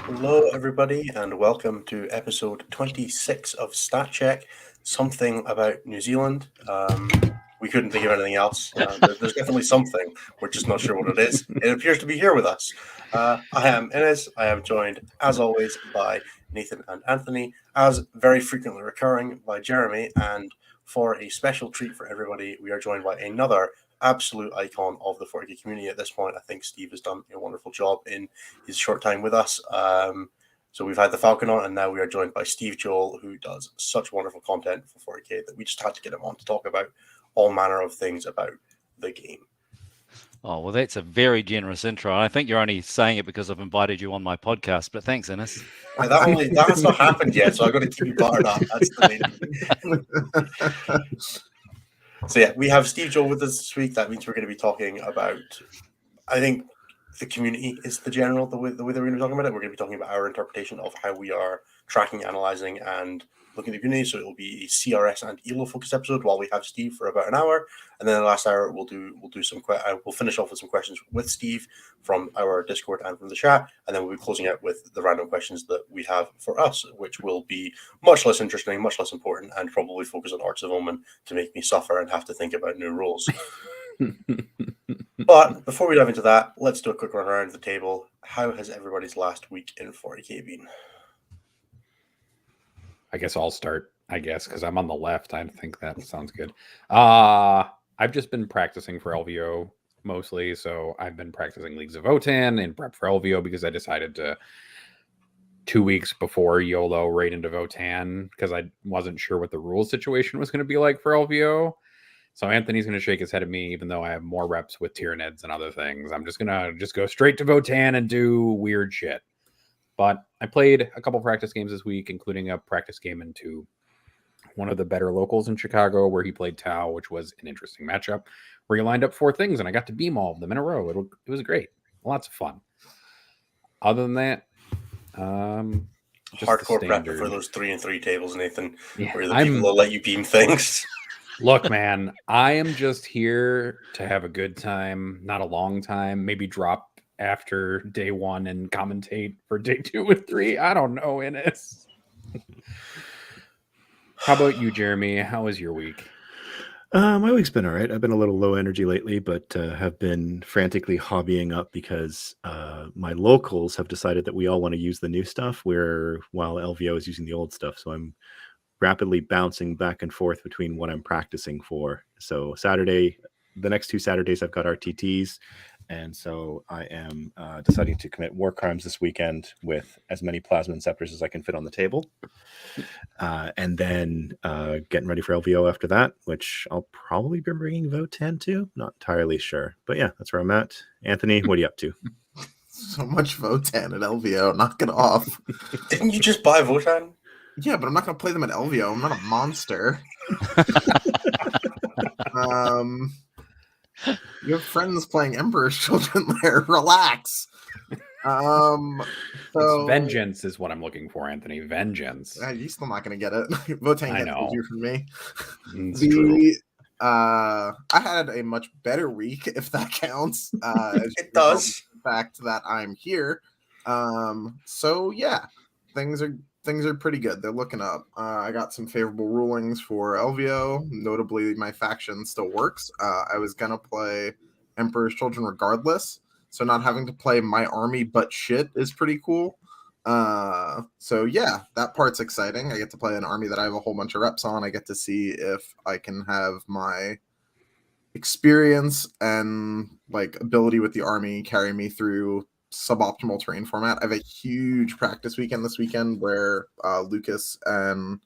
Hello, everybody, and welcome to episode 26 of Stat Check. Something about New Zealand. We couldn't think of anything else. There's definitely something. We're just not sure what it is. It appears to be here with us. I am Inez. I am joined, as always, by Nathan and Anthony, as very frequently recurring by Jeremy. And for a special treat for everybody, we are joined by another absolute icon of the 40K community at this point. I think Steve has done a wonderful job in his short time with us. So we've had the Falcon on, and now we are joined by Steve Joll, who does such wonderful content for 40K that we just had to get him on to talk about all manner of things about the game. Oh, well, that's a very generous intro. I think you're only saying it because I've invited you on my podcast, but thanks, Innes. That's not happened yet, so I've got to keep you buttered up. That's the main. So yeah, we have Steve Joll with us this week. That means we're going to be talking about, I think, the community is the way that we're going to be talking about it. We're going to be talking about our interpretation of how we are tracking, analyzing, and looking at the community. So it will be a CRS and ELO focus episode while we have Steve for about an hour, and then the last hour we'll finish off with some questions with Steve from our Discord and from the chat, and then we'll be closing out with the random questions that we have for us, which will be much less interesting, much less important, and probably focus on Arts of Omen to make me suffer and have to think about new rules. But before we dive into that, let's do a quick run around the table. How has everybody's last week in 40K been? I guess I'll start, because I'm on the left. I think that sounds good. I've just been practicing for LVO mostly. So I've been practicing Leagues of Votann and prep for LVO because I decided to 2 weeks before YOLO right into Votann because I wasn't sure what the rules situation was going to be like for LVO. So Anthony's going to shake his head at me, even though I have more reps with Tyranids and other things. I'm just going to go straight to Votann and do weird shit. But I played a couple practice games this week, including a practice game into one of the better locals in Chicago where he played Tau, which was an interesting matchup where he lined up 4 things and I got to beam all of them in a row. It was great. Lots of fun. Other than that, just hardcore prep for those 3-3 tables, Nathan, yeah, where the people will let you beam things. Look, man, I am just here to have a good time, not a long time, maybe drop after day 1 and commentate for day 2 and 3. I don't know, Innes. How about you, Jeremy? How was your week? My week's been all right. I've been a little low energy lately, but have been frantically hobbying up because my locals have decided that we all want to use the new stuff while LVO is using the old stuff. So I'm rapidly bouncing back and forth between what I'm practicing for. So the next 2 Saturdays, I've got RTTs. And so I am deciding to commit war crimes this weekend with as many plasma scepters as I can fit on the table. And then getting ready for LVO after that, which I'll probably be bringing Votann to. Not entirely sure. But yeah, that's where I'm at. Anthony, what are you up to? So much Votann at LVO. Knock it off. Didn't you just buy Votann? Yeah, but I'm not going to play them at LVO. I'm not a monster. You have friends playing Emperor's Children there. Relax. It's vengeance is what I'm looking for, Anthony. Vengeance. You're still not going to get it. Votann gets easier from me. It's true. I had a much better week, if that counts. It does. The fact that I'm here. So yeah, things are pretty good. They're looking up. I got some favorable rulings for LVO. Notably, my faction still works. I was gonna play Emperor's Children regardless, so not having to play my army but shit is pretty cool. So yeah, that part's exciting. I get to play an army that I have a whole bunch of reps on. I get to see if I can have my experience and ability with the army carry me through suboptimal terrain format. I have a huge practice weekend this weekend where Lucas and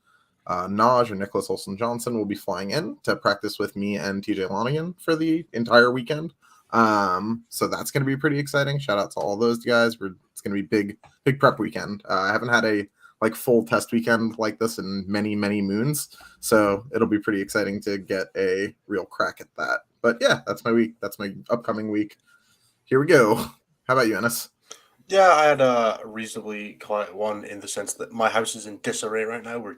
Naj or Nicholas Olsen Johnson will be flying in to practice with me and TJ Lonigan for the entire weekend. So that's going to be pretty exciting. Shout out to all those guys. It's going to be big prep weekend. I haven't had a full test weekend like this in many moons, so it'll be pretty exciting to get a real crack at that. But yeah, that's my week. That's my upcoming week. Here we go. How about you, Ennis? Yeah, I had a reasonably quiet one in the sense that my house is in disarray right now. We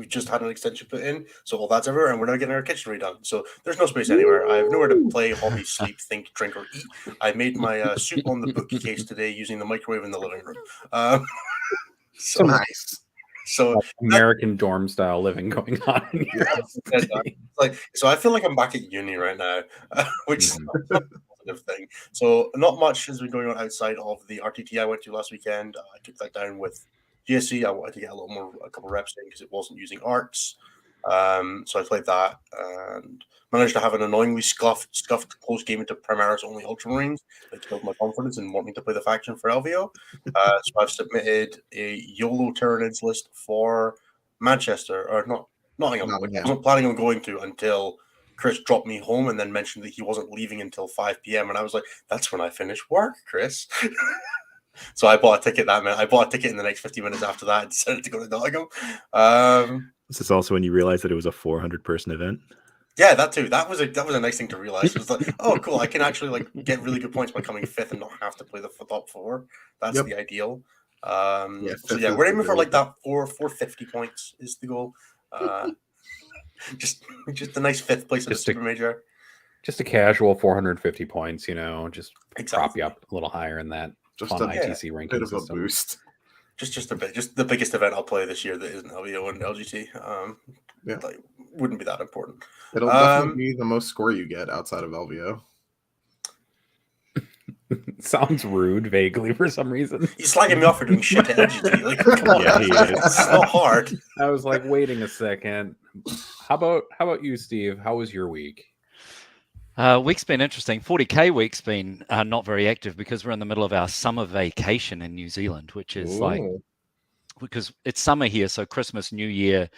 just had an extension put in, so all that's everywhere, and we're now getting our kitchen redone. So there's no space anywhere. I have nowhere to play, hobby, sleep, think, drink, or eat. I made my soup on the bookcase today using the microwave in the living room. So Nice. So American dorm style living going on. In your house today. so I feel like I'm back at uni right now, which is a positive thing. So not much has been going on outside of the RTT I went to last weekend. I took that down with GSC. I wanted to get a couple reps in because it wasn't using arts. So I played that and managed to have an annoyingly scuffed close game into Primaris only Ultramarines that killed my confidence in wanting to play the faction for LVO. So I've submitted a YOLO Tyranids list for Manchester, or not Nottingham. I wasn't planning on going to until Chris dropped me home and then mentioned that he wasn't leaving until 5 p.m. And I was like, that's when I finish work, Chris. So I bought a ticket I bought a ticket in the next 50 minutes after that and decided to go to Nottingham. This is also when you realized that it was a 400-person event. Yeah, that too. That was a nice thing to realize. It was like, oh, cool. I can actually get really good points by coming fifth and not have to play the top four. That's the ideal. We're aiming for that 450 points is the goal. Just a nice fifth place in the super major. Just a casual 450 points, just prop you up a little higher in that fun ITC ranking bit of system. A boost. Just a bit. Just the biggest event I'll play this year that isn't LVO and LGT. Wouldn't be that important. It'll definitely be the most score you get outside of LVO. Sounds rude, vaguely, for some reason. He's slagging me off for doing shit at LGT. Come on. Yeah, he is. It's so hard. I was like, waiting a second. How about you, Steve? How was your week? Week's been interesting. 40K week's been not very active because we're in the middle of our summer vacation in New Zealand, which is because it's summer here, so Christmas, New Year,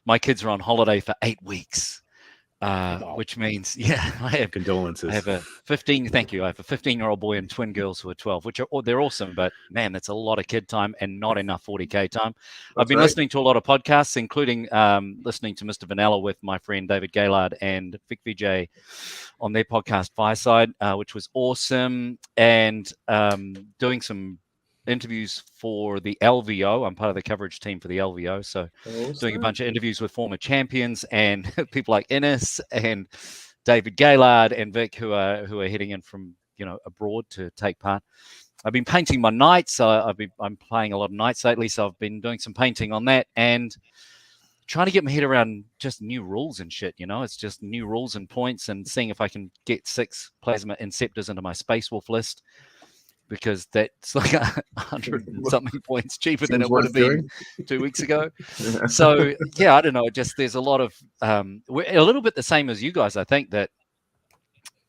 my kids are on holiday for 8 weeks, which means, I have condolences. I have a 15-year-old boy and twin girls who are 12, which they're awesome, but man, that's a lot of kid time and not enough 40K time. I've been listening to a lot of podcasts, including listening to Mr. Vanilla with my friend David Gaylard and Vic VJ on their podcast Fireside, which was awesome, and doing some interviews for the LVO. I'm part of the coverage team for the LVO, so doing a bunch of interviews with former champions and people like Innes and David Gaylard and Vic who are heading in from abroad to take part. I've been painting my knights. I'm playing a lot of knights lately, so I've been doing some painting on that and trying to get my head around just new rules and shit. It's just new rules and points and seeing if I can get 6 Plasma Inceptors into my Space Wolf list, because that's like 100 and something points cheaper than it would have been 2 weeks ago. So I don't know. Just there's a lot of we're a little bit the same as you guys. I think that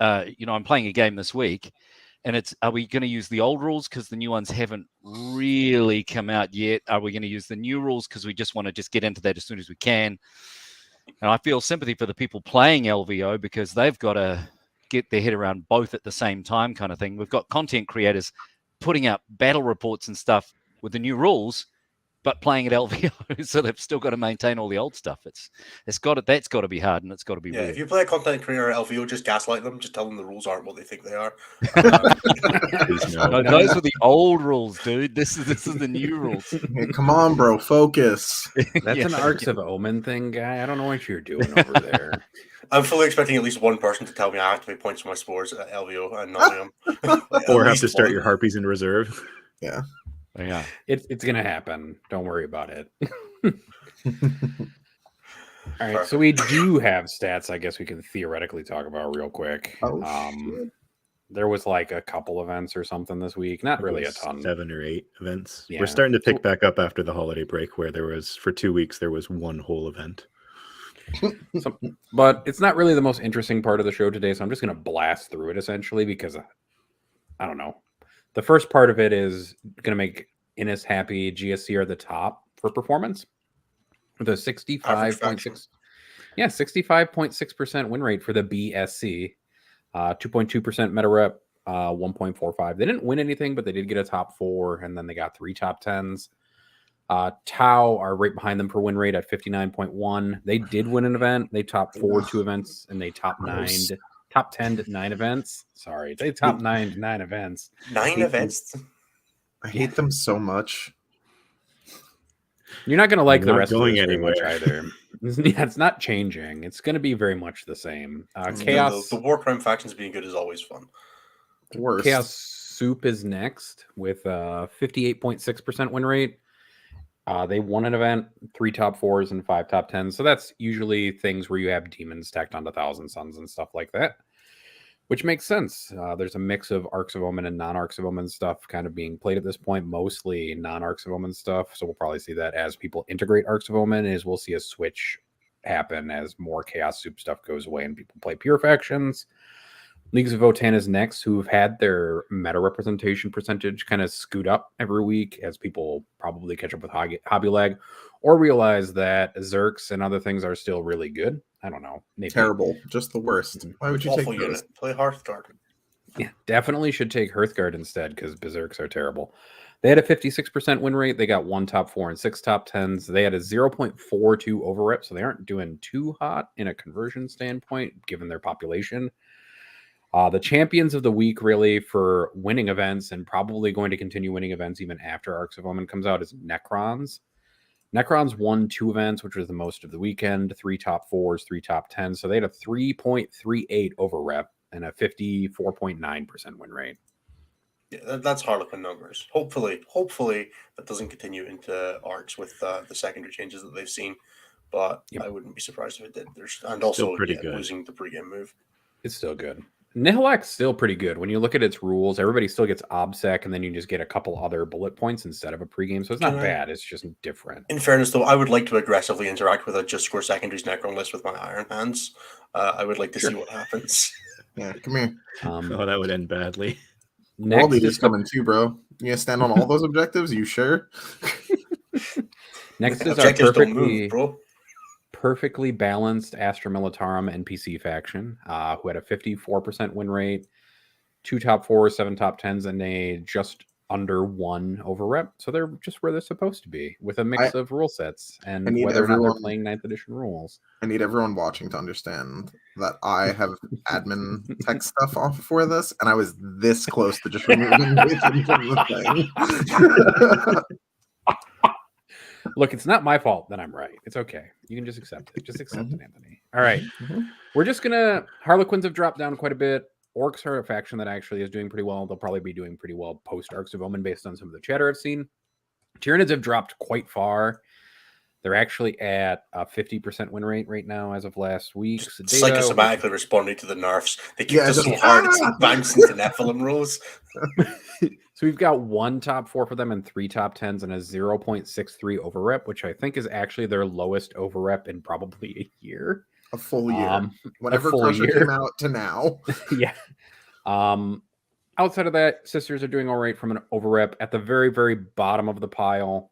I'm playing a game this week, and are we going to use the old rules because the new ones haven't really come out yet? Are we going to use the new rules because we just want to get into that as soon as we can? And I feel sympathy for the people playing LVO because they've got to get their head around both at the same time kind of thing. We've got content creators putting out battle reports and stuff with the new rules, but playing at LVO, so they've still got to maintain all the old stuff. That's got to be hard, and it's got to be weird. If you play a content creator at LVO, just gaslight them. Just tell them the rules aren't what they think they are. No, those were the old rules, dude. This is the new rules. Hey, come on, bro, focus. That's an Arcs of Omen thing, guy. I don't know what you're doing over there. I'm fully expecting at least one person to tell me I have to make points for my spores at LVO and Nottingham. Or have to start your Harpies in reserve. Yeah. Yeah. It's going to happen. Don't worry about it. All right. So we do have stats I guess we can theoretically talk about real quick. There was like a couple events or something this week. Not really a ton. 7 or 8 events. Yeah. We're starting to pick back up after the holiday break where for 2 weeks, there was one whole event. But it's not really the most interesting part of the show today, so I'm just going to blast through it essentially because I don't know. The first part of it is going to make Innes happy. GSC are the top for performance with a 65.6% win rate for the BSC, 2.2% meta rep, 1.45. They didn't win anything, but they did get a top 4, and then they got 3 top 10s. Tau are right behind them for win rate at 59.1. They did win an event. They top 4 2 events, and they top 10 to 9 events. Sorry, they top 9 events. 9 events. I hate them so much. You're not going to like I'm the not rest of going this very much anywhere. either. Yeah, it's not changing. It's going to be very much the same. Chaos. The war crime factions being good is always fun. Worst. Chaos Soup is next with 58.6% win rate. They won an event, 3 top 4s and 5 top 10s. So that's usually things where you have demons stacked onto Thousand Suns and stuff like that, which makes sense. There's a mix of Arcs of Omen and non-Arcs of Omen stuff kind of being played at this point, mostly non-Arcs of Omen stuff. So we'll probably see that as people integrate Arcs of Omen, is we'll see a switch happen as more Chaos Soup stuff goes away and people play pure factions. Leagues of Votann is next, who have had their meta representation percentage kind of scoot up every week as people probably catch up with hobby lag or realize that Zerks and other things are still really good. I don't know. Maybe. Terrible. Just the worst. Why would you Awful take those? unit. Play Hearthguard. Yeah, definitely should take Hearthguard instead because Berserks are terrible. They had a 56% win rate. They got 1 top 4 and 6 top 10s. They had a 0.42 overrep, so they aren't doing too hot in a conversion standpoint given their population. The champions of the week, really, for winning events and probably going to continue winning events even after Arcs of Omen comes out, is Necrons. Necrons won 2 events, which was the most of the weekend, 3 top 4s, 3 top 10s. So they had a 3.38 overrep and a 54.9% win rate. Yeah, that's Harlequin numbers. Hopefully that doesn't continue into Arcs with the secondary changes that they've seen. But I wouldn't be surprised if it did. And also pretty good. Losing the pregame move. It's still good. Nihilak's still pretty good. When you look at its rules, everybody still gets OBSEC, and then you just get a couple other bullet points instead of a pregame. So it's not bad. It's just different. In fairness, though, I would like to aggressively interact with a just score secondaries Necron list with my Iron Hands. I would like to see what happens. Yeah, come here. Oh, that would end badly. Next is coming too, bro. You gonna stand on all those objectives? You sure? Next is our bro. perfectly balanced Astra Militarum NPC faction, who had a 54% win rate, 2 top 4s, 7 top 10s, and a just under 1 overrep. So they're just where they're supposed to be, with a mix of rule sets and whether or not they're playing 9th edition rules. I need everyone watching to understand that I have admin tech stuff off for this, and I was this close to just removing Nathan from the thing. Look, it's not my fault that I'm right. It's okay. You can just accept it. Just accept it, Anthony. All right. We're just going to... Harlequins have dropped down quite a bit. Orcs are a faction that actually is doing pretty well. They'll probably be doing pretty well post-Arcs of Omen based on some of the chatter I've seen. Tyranids have dropped quite far. They're actually at a 50% win rate right now as of last week. Psychosomatically responding to the nerfs. They keep us so hard it's bouncing into Nephilim rolls. So we've got 1 top 4 for them and 3 top 10s and a 0.63 overrep, which I think is actually their lowest overrep in probably a year. A full year. Whenever Crusher came out to now. Yeah. Outside of that, Sisters are doing all right from an overrep. At the very, very bottom of the pile,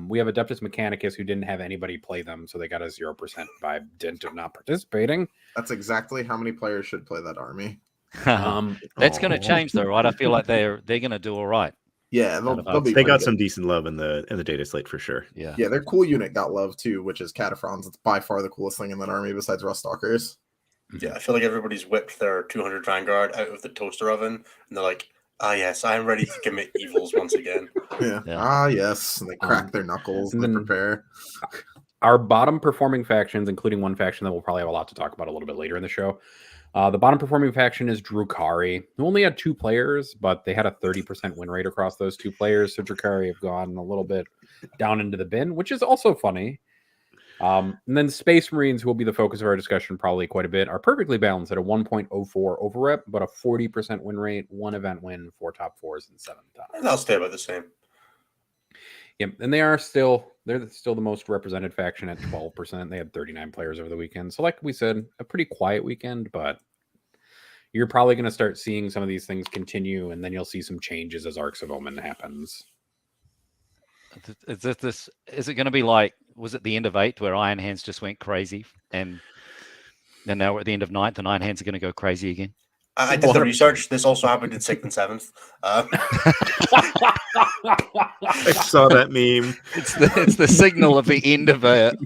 we have Adeptus Mechanicus who didn't have anybody play them, so they got a 0% by dint of not participating. That's exactly how many players should play that army. That's going to change, though, right? I feel like they're going to do all right. Yeah, they'll be. They got some decent love in the data slate for sure. Yeah, their cool unit got love too, which is Cataphrons. It's by far the coolest thing in that army besides Ruststalkers. Yeah, I feel like everybody's whipped their 200 Vanguard out of the toaster oven, and they're like, "Ah, yes, I am ready to commit evils once again." Yeah. Ah, yes, and they crack their knuckles and then prepare. Our bottom performing factions, including one faction that we'll probably have a lot to talk about a little bit later in the show. The bottom performing faction is Drukhari, who only had 2 players, but they had a 30% win rate across those 2 players. So Drukhari have gone a little bit down into the bin, which is also funny. And then Space Marines, who will be the focus of our discussion probably quite a bit, are perfectly balanced at a 1.04 overrep, but a 40% win rate, 1 event win, 4 top 4s, and 7 top. And they'll stay about the same. Yep, and they're still the most represented faction at 12%. They had 39 players over the weekend. So like we said, a pretty quiet weekend, but you're probably going to start seeing some of these things continue, and then you'll see some changes as Arcs of Omen happens. Is it going to be like, was it the end of 8 where Iron Hands just went crazy, and now we're at the end of 9th and Iron Hands are going to go crazy again? I did the research. This also happened in 6th and 7th. I saw that meme. It's the signal of the end of a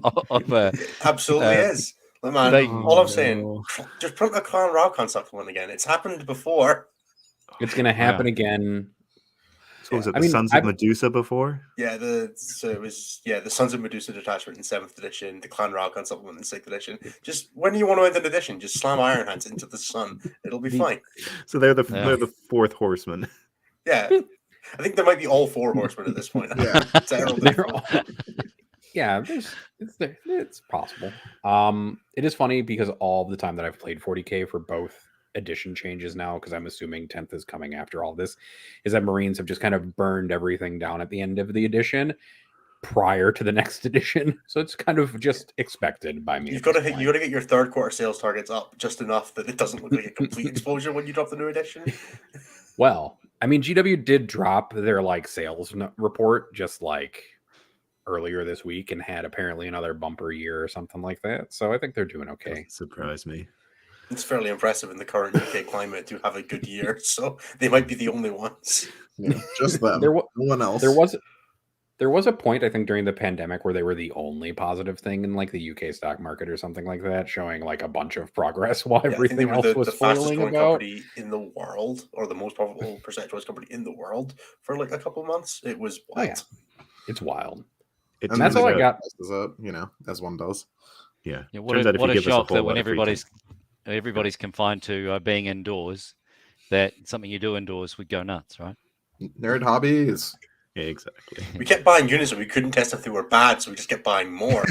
absolutely is. Man, all I'm saying, just print a Clan Ralcon supplement again. It's happened before. It's going to happen again. What was it I the mean, Sons of Medusa before? Yeah, the Sons of Medusa detachment in 7th edition, the Clan Ralgon supplement in 6th edition. Just when you want to end an edition, just slam Iron Hands into the sun. It'll be fine. So they're the Yeah. they're the fourth horseman. Yeah. I think there might be all 4 horsemen at this point. Yeah. Terribly. They're all- yeah, it's possible. It is funny because all the time that I've played 40K for both edition changes now, because I'm assuming 10th is coming after all this, is that Marines have just kind of burned everything down at the end of the edition prior to the next edition. So it's kind of just expected by me. You got to get your 3rd quarter sales targets up just enough that it doesn't look like a complete explosion when you drop the new edition. Well, I mean, GW did drop their like sales report just like earlier this week and had apparently another bumper year or something like that. So I think they're doing okay. Doesn't surprise me. It's fairly impressive in the current UK climate to have a good year, so they might be the only ones. Yeah, just them. No one else. There was a point, I think, during the pandemic where they were the only positive thing in like the UK stock market or something like that, showing like a bunch of progress while everything else was failing about. Company in the world, or the most profitable percentage-wise company in the world for like a couple of months. It was wild. Oh, yeah. It's wild. And that's all I got. As one does. Yeah. What a shock that when everybody's confined to being indoors, that something you do indoors would go nuts, right? Nerd hobbies. Yeah, exactly. We kept buying units and we couldn't test if they were bad, so we just kept buying more.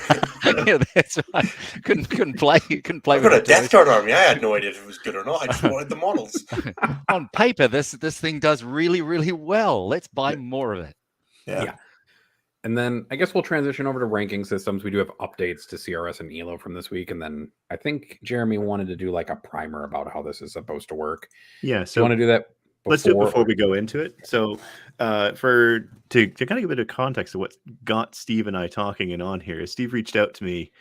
Yeah, that's right. Couldn't play. I got a Death Guard army. I had no idea if it was good or not. I just wanted the models. On paper, this thing does really, really well. Let's buy more of it. Yeah. And then I guess we'll transition over to ranking systems. We do have updates to CRS and ELO from this week. And then I think Jeremy wanted to do like a primer about how this is supposed to work. Yeah. So you want to do that? Let's do it before we go into it. So to kind of give a bit of context of what got Steve and I talking and on here, Steve reached out to me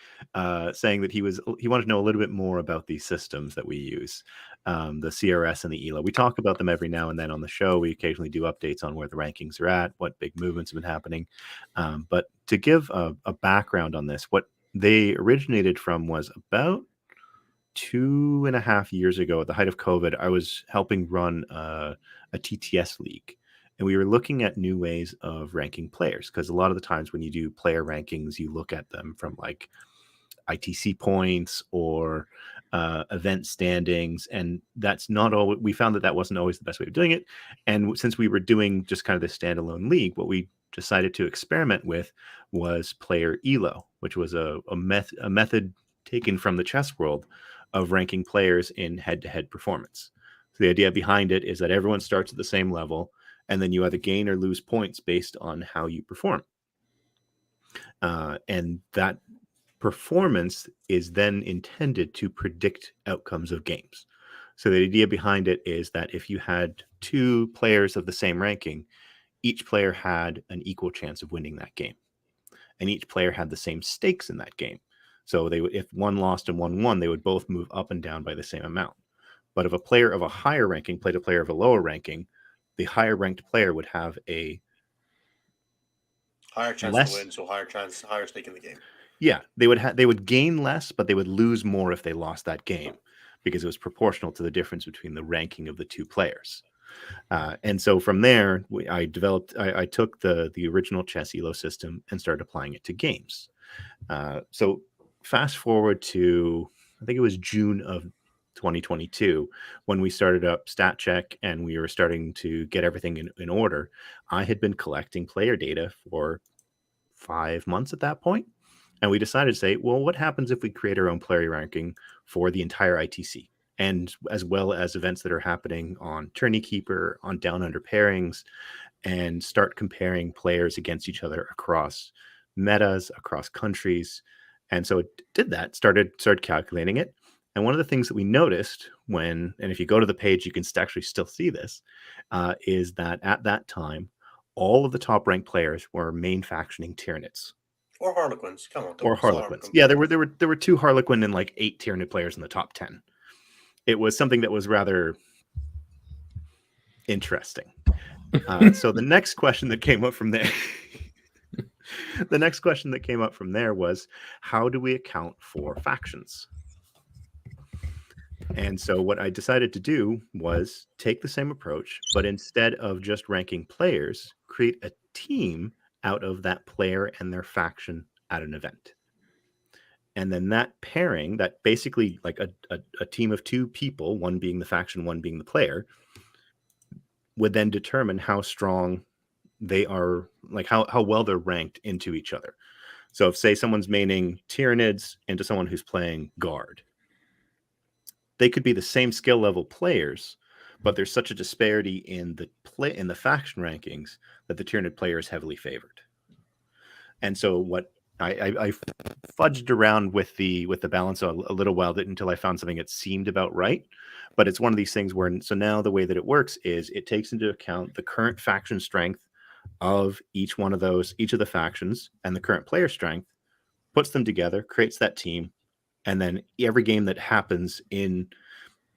saying that he wanted to know a little bit more about these systems that we use, the CRS and the ELO. We talk about them every now and then on the show. We occasionally do updates on where the rankings are at, what big movements have been happening. But to give a background on this, what they originated from was about 2.5 years ago at the height of COVID. I was helping run a TTS league, and we were looking at new ways of ranking players, because a lot of the times when you do player rankings, you look at them from like ITC points or event standings, and that's not all. We found that wasn't always the best way of doing it. And since we were doing just kind of this standalone league, what we decided to experiment with was player ELO, which was a method taken from the chess world of ranking players in head-to-head performance. So the idea behind it is that everyone starts at the same level, and then you either gain or lose points based on how you perform. And that performance is then intended to predict outcomes of games. So the idea behind it is that if you had 2 players of the same ranking, each player had an equal chance of winning that game. And each player had the same stakes in that game. So if one lost and one won, they would both move up and down by the same amount. But if a player of a higher ranking played a player of a lower ranking, the higher ranked player would have a higher chance to win, so higher stake in the game. Yeah, they would gain less, but they would lose more if they lost that game, because it was proportional to the difference between the ranking of the 2 players. And so from there, I took the original chess ELO system and started applying it to games. So fast forward to, I think it was June of 2022 when we started up StatCheck and we were starting to get everything in order. I had been collecting player data for 5 months at that point, and we decided to say, well, what happens if we create our own player ranking for the entire ITC, and as well as events that are happening on Tourney Keeper, on Down Under pairings, and start comparing players against each other across metas, across countries. And so it did that, started calculating it. And one of the things that we noticed and if you go to the page, you can actually still see this, is that at that time, all of the top ranked players were main factioning Tyranids. Or Harlequins. Come on. Or Harlequins. Yeah, there were 2 Harlequin and like 8 Tyranid players in the top 10. It was something that was rather interesting. So the next question that came up from there was, how do we account for factions? And so what I decided to do was take the same approach, but instead of just ranking players, create a team out of that player and their faction at an event. And then that pairing, that basically like a team of two people, one being the faction, one being the player, would then determine how strong they are, like how well they're ranked into each other. So if, say, someone's maining Tyranids into someone who's playing Guard, they could be the same skill level players, but there's such a disparity in the faction rankings that the Tyranid player is heavily favored. And so what I fudged around with the balance a little while until I found something that seemed about right. But it's one of these things where, so now the way that it works is it takes into account the current faction strength of each of the factions, and the current player strength, puts them together, creates that team, and then every game that happens in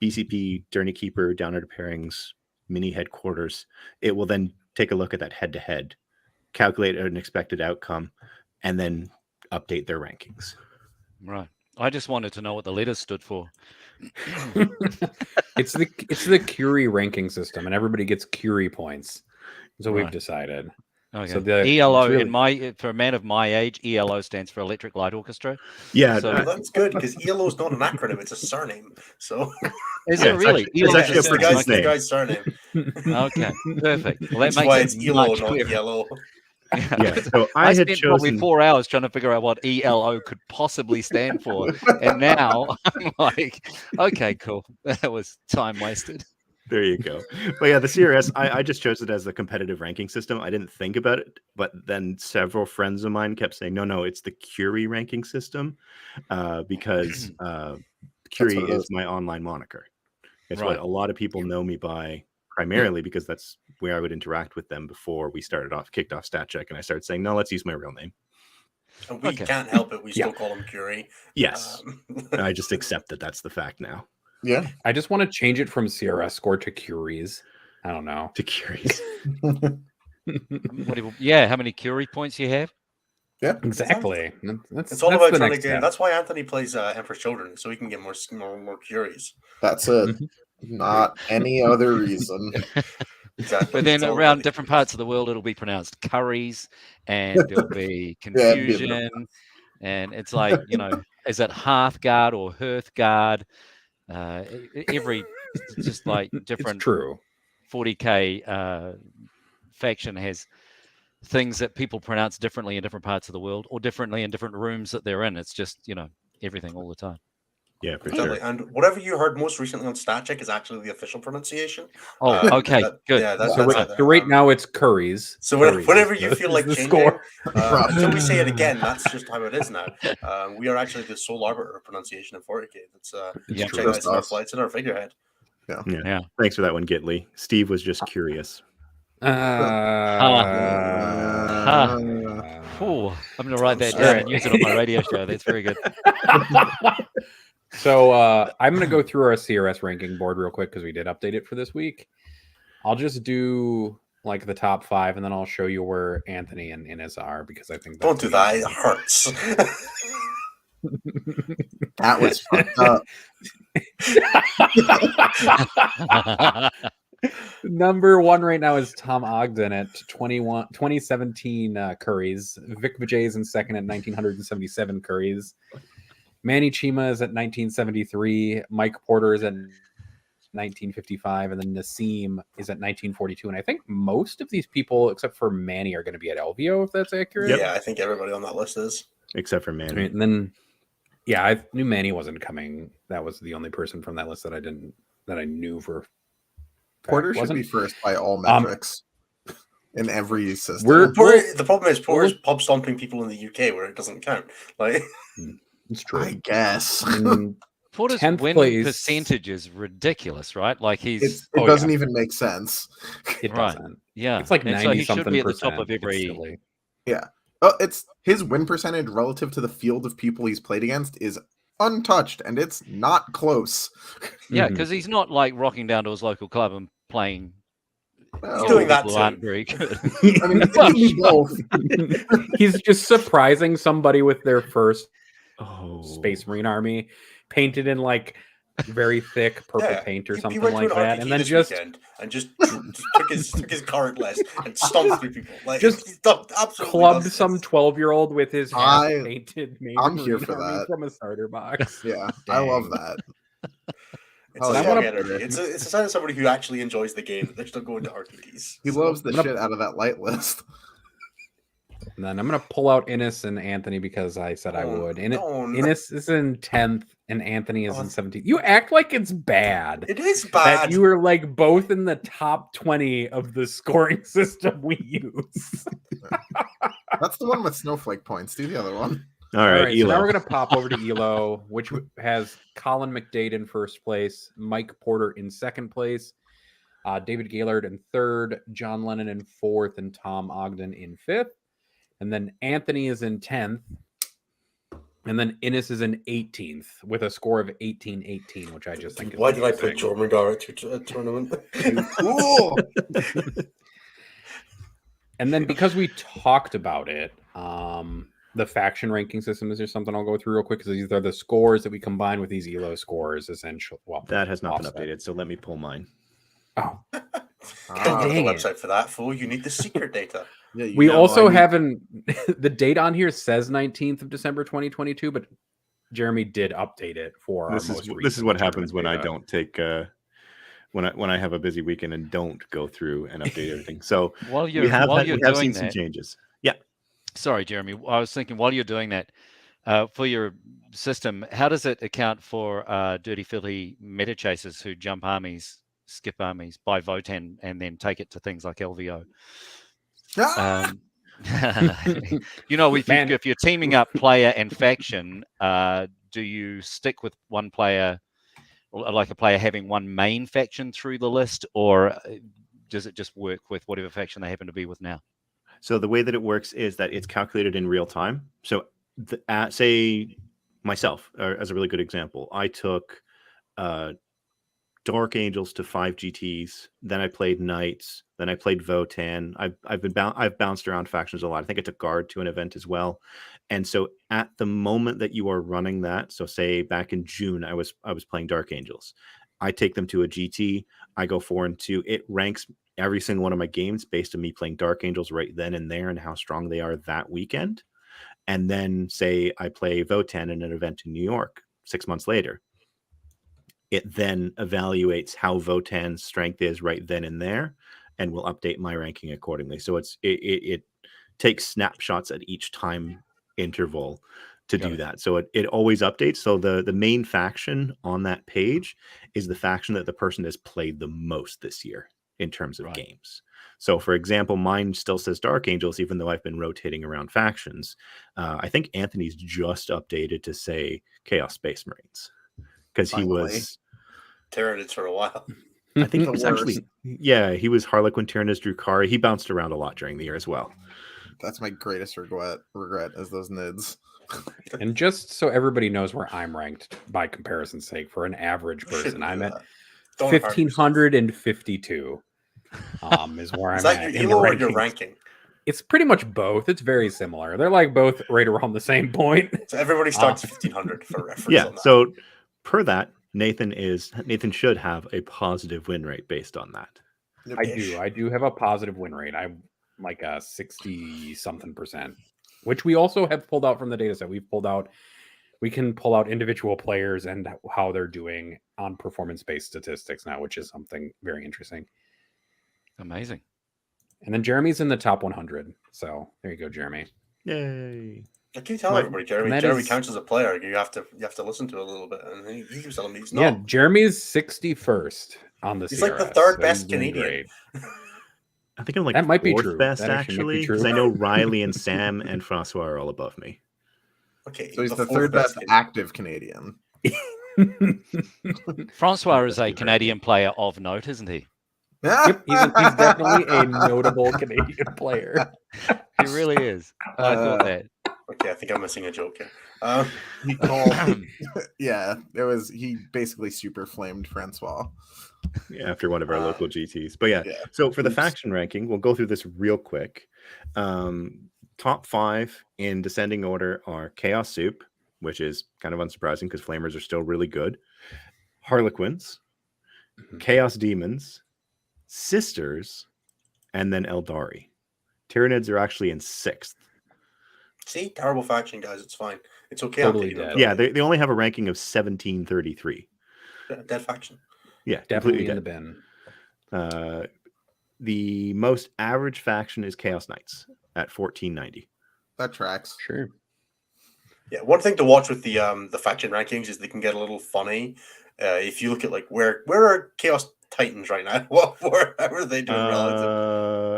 BCP, Journey Keeper, Down Under Pairings, mini headquarters, it will then take a look at that head-to-head, calculate an expected outcome, and then update their rankings. Right. I just wanted to know what the letters stood for. It's the Curie ranking system, and everybody gets Curie points. So we've decided. Okay. So ELO really... for a man of my age, ELO stands for Electric Light Orchestra. Yeah, so that's good because ELO is not an acronym; it's a surname. So is it really? It's actually the guy's surname. Okay, perfect. Well, that's why it's ELO, not yellow. Yeah. So I spent probably 4 hours trying to figure out what ELO could possibly stand for, and now I'm like, okay, cool. That was time wasted. There you go. But yeah, the CRS, I just chose it as the competitive ranking system. I didn't think about it, but then several friends of mine kept saying, no, it's the Curie ranking system, because Curie is my online moniker. It's what a lot of people know me by primarily, because that's where I would interact with them before we kicked off Stat Check, and I started saying, no, let's use my real name. And we can't help it. We still call him Curie. Yes. I just accept that that's the fact now. Yeah. I just want to change it from CRS score to Curies. I don't know. To Curies. How many Curie points you have? Yeah, exactly. It's all about trying to get. That's why Anthony plays Emperor's Children, so he can get more Curies. That's it. Not any other reason. Exactly. But then around different parts of the world, it'll be pronounced curries, and there'll be confusion, and it's like, is it Hearthguard or Hearthguard? Every just like different. It's true. 40K faction has things that people pronounce differently in different parts of the world, or differently in different rooms that they're in. It's just everything all the time. Yeah, for sure. And whatever you heard most recently on Stat Check is actually the official pronunciation. Oh, okay, good. Yeah, so right now it's curries. So whenever you feel like changing, until we say it again, that's just how it is now. We are actually the sole arbiter of pronunciation in 40K. That's check out our flights and our figurehead. Yeah. Thanks for that one, Gitley. Steve was just curious. I'm going to write that down and use it on my radio show. That's very good. So I'm going to go through our CRS ranking board real quick because we did update it for this week. I'll just do like the top 5, and then I'll show you where Anthony and Innes are, because I think don't do that. It hurts. That was fucked up. Number 1 right now is Tom Ogden at 2017 curries. Vic Vijay's in second at 1977 curries. Manny Chima is at 1973. Mike Porter is at 1955. And then Nassim is at 1942. And I think most of these people, except for Manny, are going to be at LVO, if that's accurate. Yep. Yeah, I think everybody on that list is. Except for Manny. Right, and then, I knew Manny wasn't coming. That was the only person from that list that I knew for. Porter should be first by all metrics in every system. The problem is Porter's pub stomping people in the UK where it doesn't count. Like, it's true, I guess. Porter's win percentage is ridiculous, right? Like it doesn't even make sense. It doesn't. Yeah, it's like 90 so he something should be at the percent. top of every. Yeah, it's his win percentage relative to the field of people he's played against is untouched, and it's not close. Yeah, because he's not like rocking down to his local club and playing. He's doing that too. I mean, both. He's just surprising somebody with their first Space Marine army, painted in like very thick purple paint or he something went like to an that, RPT and then this just weekend and just took his card list and stomped through people. Like, Just he absolutely clubbed does some this. 12-year-old with his I- half-painted I'm here Marine for army that. from a starter box. Yeah, I love that. It's Oh, a yeah. strong wanna- energy. It's a sign of somebody who actually enjoys the game that they're still going to RPTs. He So, loves the I'm gonna- shit out of that light list. And then I'm gonna pull out Innis and Anthony because I said I would. Innis is in 10th and Anthony is in 17th. You act like it's bad. It is That bad. you are like both in the top 20 of the scoring system we use. That's the one with snowflake points. Do the other one. All right, So now Elo. we're gonna pop over to Elo, which has Colin McDade in first place, Mike Porter in second place, David Gaylord in third, John Lennon in fourth, and Tom Ogden in fifth. And then Anthony is in 10th. And then Innis is in 18th with a score of 18-18, which I just think is Why did I put amazing. Jormungandr to a tournament? Cool. And then because we talked about it, the faction ranking system is just something I'll go through real quick because these are the scores that we combine with these Elo scores, essentially. Well, That has not offset. been updated, so let me pull mine. Oh, Can't go to the dang it. website for that, fool. You need the secret data. Yeah, we also haven't. The date on here says 19th of December 2022, but Jeremy did update it for This our is most this is what recent happens when I tournament don't take when I have a busy weekend and don't go through and update everything. So While we you're have doing seen some that, changes. Yeah. sorry, Jeremy. I was thinking while you're doing that, for your system, how does it account for dirty, filthy meta chasers who jump armies, skip armies, buy Votan, and then take it to things like LVO? You know, if you're teaming up player and faction, do you stick with one player, like a player having one main faction through the list, or does it just work with whatever faction they happen to be with now? So the way that it works is that it's calculated in real time. So say myself, as a really good example, I took Dark Angels to 5 GTs. Then I played Knights. Then I played Votan. I've bounced around factions a lot. I think I took Guard to an event as well. And so at the moment that you are running that, so say back in June, I was playing Dark Angels. I take them to a GT. I go 4-2. It ranks every single one of my games based on me playing Dark Angels right then and there and how strong they are that weekend. And then say I play Votan in an event in New York 6 months later. It then evaluates how Votan's strength is right then and there, and will update my ranking accordingly. So it takes snapshots at each time interval to do that. So it always updates. So the main faction on that page is the faction that the person has played the most this year in terms of games. So for example, mine still says Dark Angels, even though I've been rotating around factions. I think Anthony's just updated to say Chaos Space Marines because he was Tyranids for a while. I think it was actually, he was Harlequin, Tyranids, Drukari. He bounced around a lot during the year as well. That's my greatest regret is those NIDs. And just so everybody knows where I'm ranked by comparison's sake, for an average person, I'm at 1,552. Is where I'm at. Is that your your ranking? It's pretty much both. It's very similar. They're like both right around the same point. So everybody starts 1,500 for reference. Yeah. On that. So per that, Nathan should have a positive win rate based on that. I do have a positive win rate. I'm like a 60 something %, which we also have pulled out from the data set. We can pull out individual players and how they're doing on performance-based statistics now, which is something very interesting. Amazing. And then Jeremy's in the top 100. So there you go, Jeremy. Yay. I keep telling everybody, Jeremy counts as a player. You have to listen to it a little bit, and he keeps telling me he's not. Yeah, Jeremy's 61st on the He's CRS, like the third best he's doing Canadian. great. I think I'm like That might be fourth true. best That actually might be actually, true. because I know Riley and Sam and Francois are all above me. Okay, So he's the fourth third best Canadian. active Canadian. Francois is a Canadian player of note, isn't he? Yep, he's definitely a notable Canadian player. He really is. I thought that. Okay, I think I'm missing a joke here. He called. He basically super flamed Francois. After one of our local GTs. But yeah, so for the faction ranking, we'll go through this real quick. Top 5 in descending order are Chaos Soup, which is kind of unsurprising because Flamers are still really good. Harlequins, Mhm. Chaos Demons, Sisters, and then Eldari. Tyranids are actually in 6th. See, terrible faction, guys. It's fine. It's okay. Totally I'm taking them. dead. Yeah, they only have a ranking of 1733. Dead faction. Yeah, Definitely completely in the dead. bin. The most average faction is Chaos Knights at 1490. That tracks. Sure. Yeah, one thing to watch with the faction rankings is they can get a little funny. If you look at like where are Chaos Titans right now? How are they doing relative?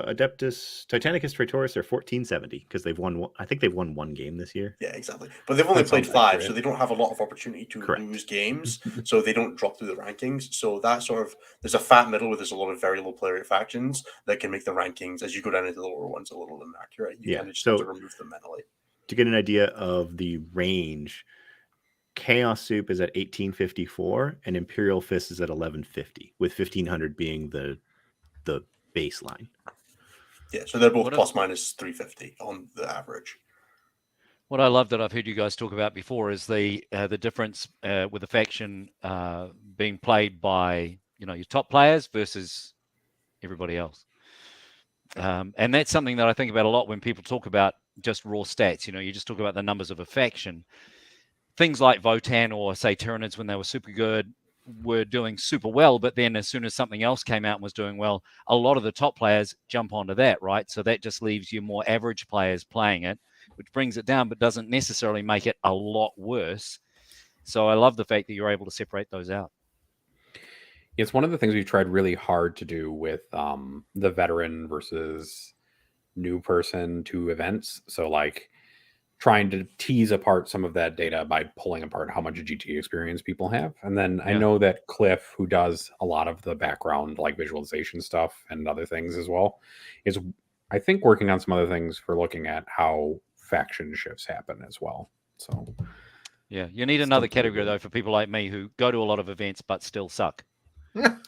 Adeptus Titanicus Praetoris are 1470 because they've won. I think they've won 1 game this year. Yeah, exactly. But they've only That played sounds 5, accurate. so they don't have a lot of opportunity to Correct. lose games. So they don't drop through the rankings. So that sort of there's a fat middle where there's a lot of very low player rate factions that can make the rankings as you go down into the lower ones a little inaccurate. You Yeah, kind of just so- have to remove them mentally. To get an idea of the range, Chaos Soup is at 1854 and Imperial Fist is at 1150, with 1500 being the baseline. Yeah, so they're both What plus minus 350 on the average. What I love that I've heard you guys talk about before is the difference with the faction being played by your top players versus everybody else. And that's something that I think about a lot when people talk about just raw stats. You just talk about the numbers of a faction. Things like Votan or say Tyranids when they were super good were doing super well, but then as soon as something else came out and was doing well, a lot of the top players jump onto that, right? So that just leaves you more average players playing it, which brings it down, but doesn't necessarily make it a lot worse. So I love the fact that you're able to separate those out. It's one of the things we've tried really hard to do with the veteran versus new person to events. So like trying to tease apart some of that data by pulling apart how much GT experience people have. And then I Yeah. know that Cliff, who does a lot of the background like visualization stuff and other things as well, is I think working on some other things for looking at how faction shifts happen as well. So Yeah, you need another Something to category do. though for people like me who go to a lot of events but still suck.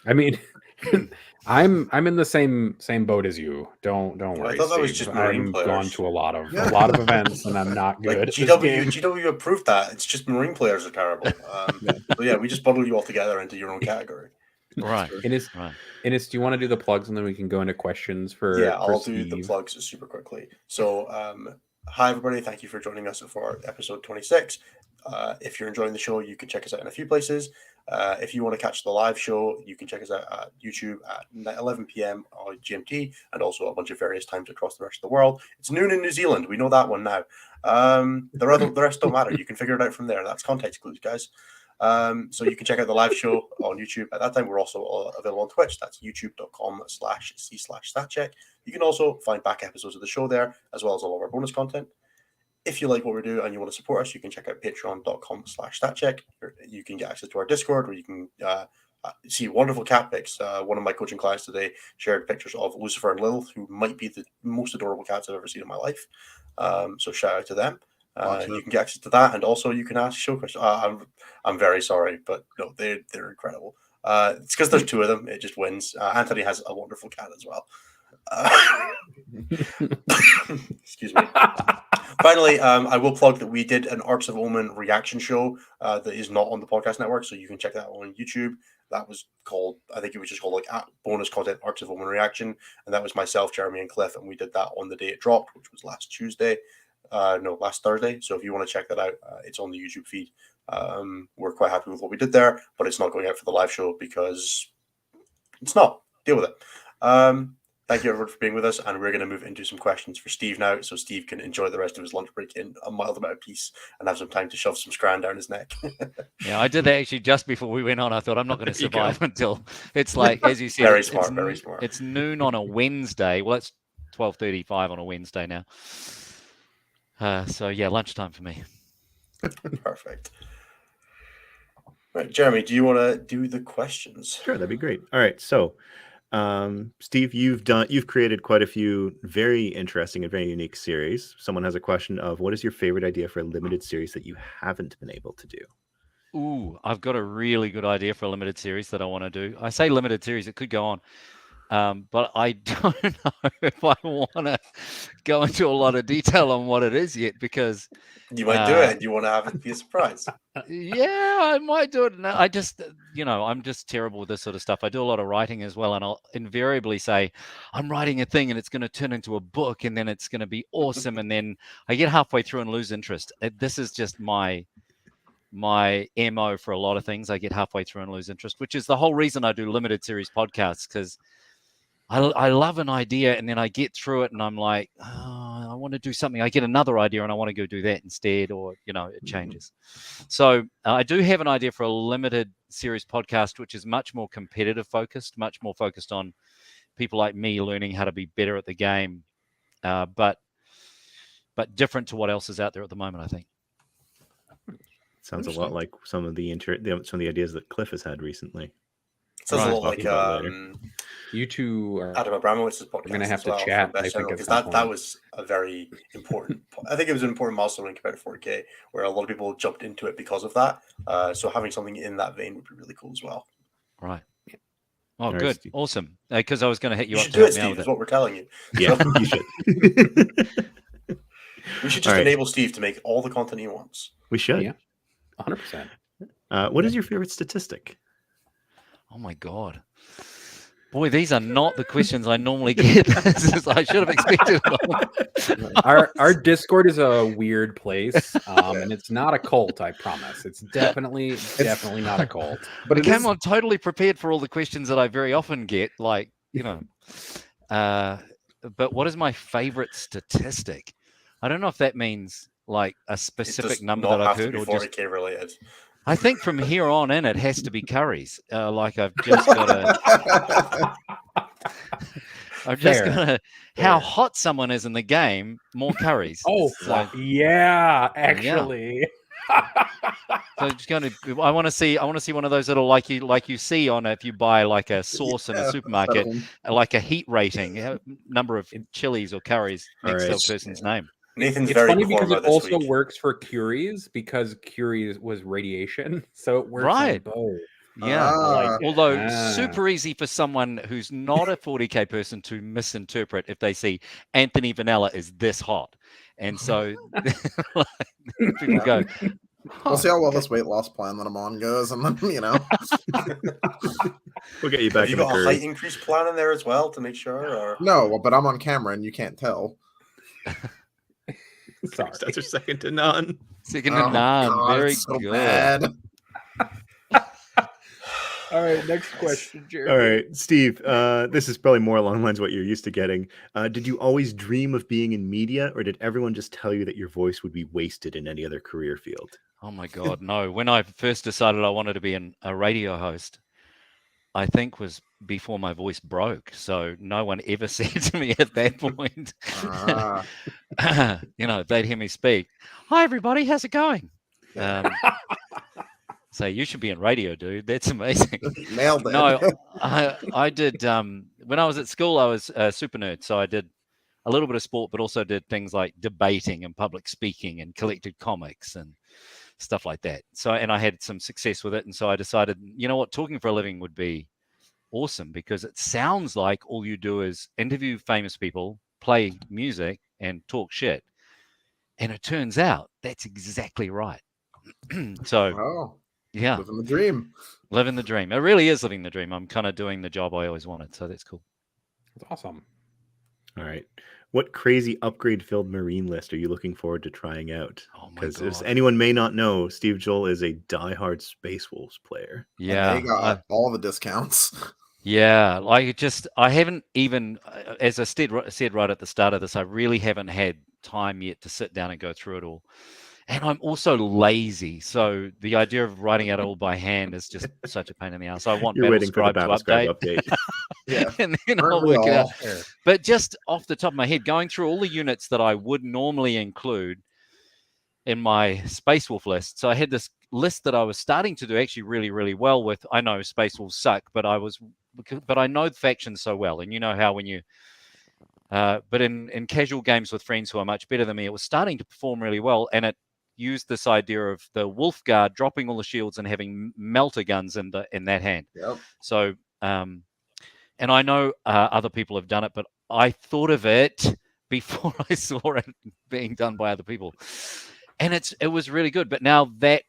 I mean, I'm in the same boat as you. Don't worry. I thought that was Steve. just Marine I've players. gone to a lot of Yeah. events, and I'm not good Like at this GW, game. GW approved that. It's just Marine players are terrible. Yeah. So yeah, we just bundle you all together into your own category. Right. Innes, Right. Innes, do you want to do the plugs and then we can go into questions for Yeah, for I'll do the Steve? plugs super quickly. So, hi everybody, thank you for joining us for episode 26. If you're enjoying the show, you can check us out in a few places. If you want to catch the live show, you can check us out at YouTube at 11 p.m. GMT and also a bunch of various times across the rest of the world. It's noon in New Zealand. We know that one now. The rest don't matter. You can figure it out from there. That's context clues, guys. So you can check out the live show on YouTube. At that time, we're also available on Twitch. That's youtube.com/c/statcheck. You can also find back episodes of the show there, as well as all of our bonus content. If you like what we do and you want to support us, you can check out patreon.com/statcheck. You can get access to our Discord where you can see wonderful cat pics. One of my coaching clients today shared pictures of Lucifer and Lilith, who might be the most adorable cats I've ever seen in my life. So shout out to them. You can get access to that, and also you can ask show questions. I'm very sorry, but no, they're incredible. It's because there's 2 of them. It just wins. Anthony has a wonderful cat as well. Excuse me. Finally, I will plug that we did an Arcs of Omen reaction show that is not on the podcast network, so you can check that on YouTube. That was called, I think it was just called like bonus content Arcs of Omen reaction, and that was myself, Jeremy, and Cliff, and we did that on the day it dropped, which was last Thursday. So if you want to check that out, it's on the YouTube feed. We're quite happy with what we did there, but it's not going out for the live show because it's not. Deal with it. Thank you everyone for being with us, and we're going to move into some questions for Steve now, so Steve can enjoy the rest of his lunch break in a mild amount of peace and have some time to shove some scran down his neck. Yeah, I did that actually just before we went on. I thought I'm not going to There you go. survive until it's like, as you said, Very it's smart, very smart. It's noon on a Wednesday. Well, it's 12:35 on a Wednesday now. So yeah, lunchtime for me. Perfect. Right, Jeremy, do you want to do the questions? Sure, that'd be great. All right, so Steve, you've created quite a few very interesting and very unique series. Someone has a question of what is your favorite idea for a limited series that you haven't been able to do? Ooh, I've got a really good idea for a limited series that I want to do. I say limited series, it could go on. But I don't know if I want to go into a lot of detail on what it is yet, because You might do it, and you want to have it be a surprise. yeah, I might do it. No, I just, I'm just terrible with this sort of stuff. I do a lot of writing as well, and I'll invariably say, I'm writing a thing and it's going to turn into a book, and then it's going to be awesome. And then I get halfway through and lose interest. This is just my MO for a lot of things. I get halfway through and lose interest, which is the whole reason I do limited series podcasts, because I love an idea, and then I get through it and I'm like, oh, I want to do something. I get another idea and I want to go do that instead, or, it changes. So I do have an idea for a limited series podcast, which is much more competitive focused, much more focused on people like me learning how to be better at the game, but different to what else is out there at the moment, I think. Sounds a lot like some of the ideas that Cliff has had recently. Sounds a lot like you two are Adam Abramowicz's podcast. We're gonna have to well, chat. I because think that was a very important. I think it was an important milestone in compared to 40K, where a lot of people jumped into it because of that. So having something in that vein would be really cool as well. Right. Oh, right, good, Steve. Awesome. Because I was going to hit you up should to do help it, me out Steve. with Is it. what we're telling you. Yeah, you should. We should just enable Steve to make all the content he wants. We should. Yeah, 100%. What is your favorite statistic? Oh my God. Boy, these are not the questions I normally get. I should have expected them. Our Discord is a weird place, and it's not a cult. I promise. It's definitely not a cult. But I I'm totally prepared for all the questions that I very often get. Like, but what is my favorite statistic? I don't know if that means like a specific number that I've heard, or just 40K related. I think from here on in, it has to be curries. Like I've just got to. I've just got to. How hot someone is in the game, more curries. Oh, so, yeah, actually. Yeah. So just going to. I want to see one of those little like you see on if you buy like a sauce in a supermarket, like a heat rating, number of chilies or curries next to a person's name. Nathan's it's very funny because it also week. works for Curies, because Curies was radiation, so it works on both. Yeah, although super easy for someone who's not a 40K person to misinterpret if they see Anthony Vanilla is this hot, and so people go. We'll see how well this weight loss plan that I'm on goes, and then we'll get you back. Have you got a height increase plan in there as well to make sure? Or? No, but I'm on camera and you can't tell. Sorry, that's second to none. Second to none. God, very so good. Bad. All right, next question, Jeremy. All right, Steve. This is probably more along the lines of what you're used to getting. Did you always dream of being in media, or did everyone just tell you that your voice would be wasted in any other career field? Oh my God, no. When I first decided I wanted to be a radio host, I think was before my voice broke. So no one ever said to me at that point, they'd hear me speak. Hi, everybody. How's it going? Say, you should be in radio, dude. That's amazing. Nailed it. No, I did. When I was at school, I was a super nerd. So I did a little bit of sport, but also did things like debating and public speaking and collected comics and stuff like that. So, and I had some success with it. And so I decided, you know what, talking for a living would be awesome, because it sounds like all you do is interview famous people, play music, and talk shit. And it turns out that's exactly right. So, yeah. Living the dream. Living the dream. It really is living the dream. I'm kind of doing the job I always wanted. So that's cool. That's awesome. All right. What crazy upgrade-filled Marine list are you looking forward to trying out? Because if anyone may not know, Steve Joll is a diehard Space Wolves player. Yeah. They got all the discounts. Yeah. I haven't even, as I said right at the start of this, I really haven't had time yet to sit down and go through it all. And I'm also lazy. So the idea of writing it all by hand is just such a pain in the ass. I want Battlescribe to update. Yeah. And then I'll work it out. But just off the top of my head, going through all the units that I would normally include in my Space Wolf list. So I had this list that I was starting to do actually really, really well with. I know Space Wolves suck, but I know the factions so well. And you know how when you but in casual games with friends who are much better than me, it was starting to perform really well, and it used this idea of the Wolf Guard dropping all the shields and having melter guns in that hand. Yep. So and I know other people have done it, but I thought of it before I saw it being done by other people, and it was really good. But now that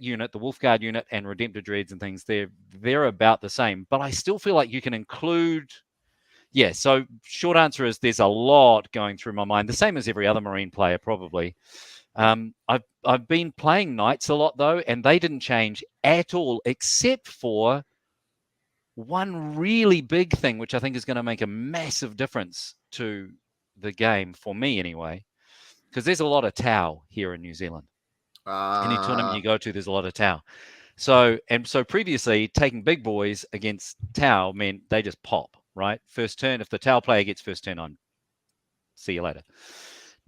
unit, the Wolfguard unit and Redemptor Dreads and things, they're about the same. But I still feel like you can include. Yeah, so short answer is there's a lot going through my mind, the same as every other Marine player probably. I've been playing Knights a lot though, and they didn't change at all, except for one really big thing, which I think is going to make a massive difference to the game for me anyway, because there's a lot of Tau here in New Zealand. Any tournament you go to, there's a lot of Tau. So previously, taking big boys against Tau meant they just pop, right? First turn, if the Tau player gets first turn on, see you later.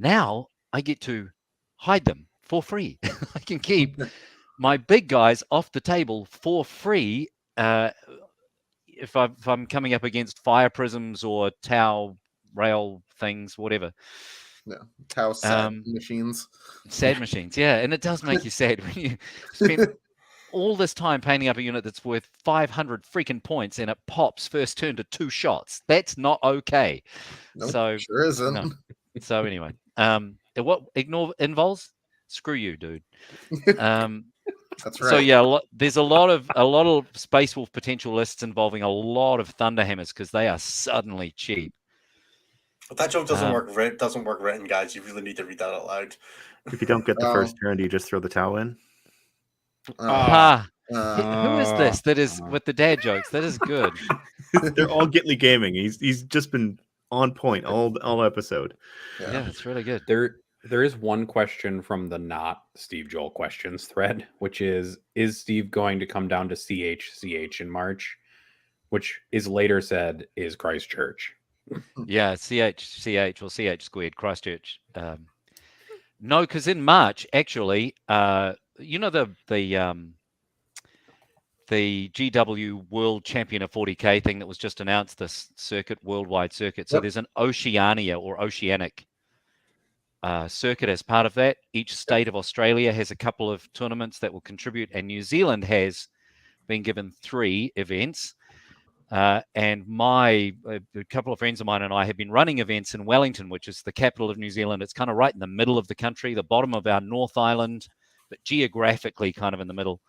Now I get to hide them for free. I can keep my big guys off the table for free if I'm coming up against fire prisms or Tau rail things, whatever. Yeah, Tau sad machines. Sad machines, yeah. And it does make you sad when you spend all this time painting up a unit that's worth 500 freaking points and it pops first turn to 2 shots. That's not okay. Nope, so sure isn't. No. So anyway, what ignore involves? Screw you, dude. That's right. So yeah, there's a lot of Space Wolf potential lists involving a lot of Thunderhammers because they are suddenly cheap. But that joke doesn't work. Doesn't work written, guys. You really need to read that out loud. If you don't get the first turn, do you just throw the Tau in? Who is this? That is with the dad jokes. That is good. They're all Gitley Gaming. He's just been on point all episode. Yeah, it's really good. There is one question from the not Steve Joll questions thread, which is Steve going to come down to CH in March, which is later said is Christchurch. Yeah, CH or CH squared, Christchurch. No, because in March, actually, you know the GW World Champion of 40K thing that was just announced, this worldwide circuit. So there's an Oceania or Oceanic circuit as part of that. Each state of Australia has a couple of tournaments that will contribute, and New Zealand has been given 3 events. And a couple of friends of mine and I have been running events in Wellington, which is the capital of New Zealand. It's kind of right in the middle of the country, the bottom of our North Island, but geographically kind of in the middle.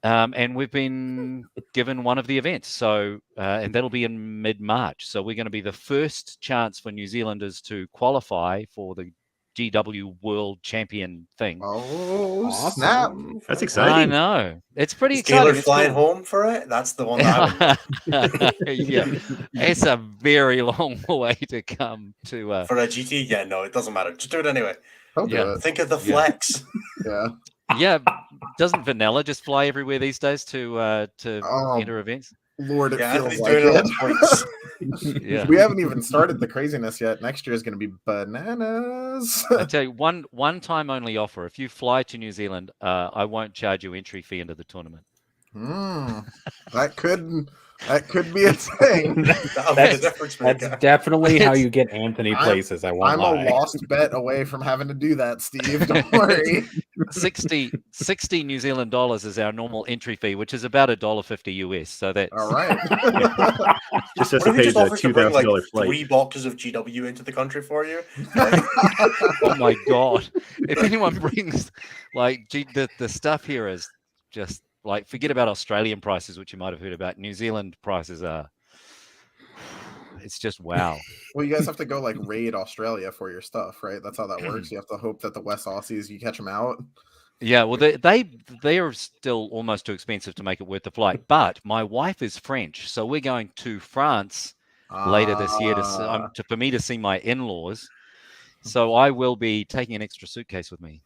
And we've been given one of the events. So, and that'll be in mid-March. So we're going to be the first chance for New Zealanders to qualify for the GW World Champion thing. Oh, awesome. Snap. That's exciting. I know. It's pretty Is exciting. Taylor flying home for it? That's the one that Yeah, it's a very long way to come to. for a GT? Yeah, no, it doesn't matter. Just do it anyway. I'll do Yeah. it. Think of the flex. Yeah. Yeah, doesn't Vanilla just fly everywhere these days to enter events? Lord, it Yeah, feels Anthony's like doing it it. on points. Yeah. We haven't even started the craziness yet. Next year is going to be bananas. I tell you, one time only offer. If you fly to New Zealand, I won't charge you entry fee into the tournament. That could be a thing. That'll be the difference maker. That's definitely how you get Anthony places. I won't I'm lie. a lost bet away from having to do that, Steve. Don't worry. 60 New Zealand dollars is our normal entry fee, which is about $1.50 US. So that's All right. Just has What to if he pay just the offers to bring like $2,000 flight. 3 boxes of GW into the country for you? oh my god! If anyone brings like the stuff here is just like, forget about Australian prices, which you might have heard about. New Zealand prices are, it's just wow. Well, you guys have to go like raid Australia for your stuff, right? That's how that works. You have to hope that the West Aussies, you catch them out. Yeah, well, they are still almost too expensive to make it worth the flight. But my wife is French, so we're going to France later this year for me to see my in-laws. So I will be taking an extra suitcase with me.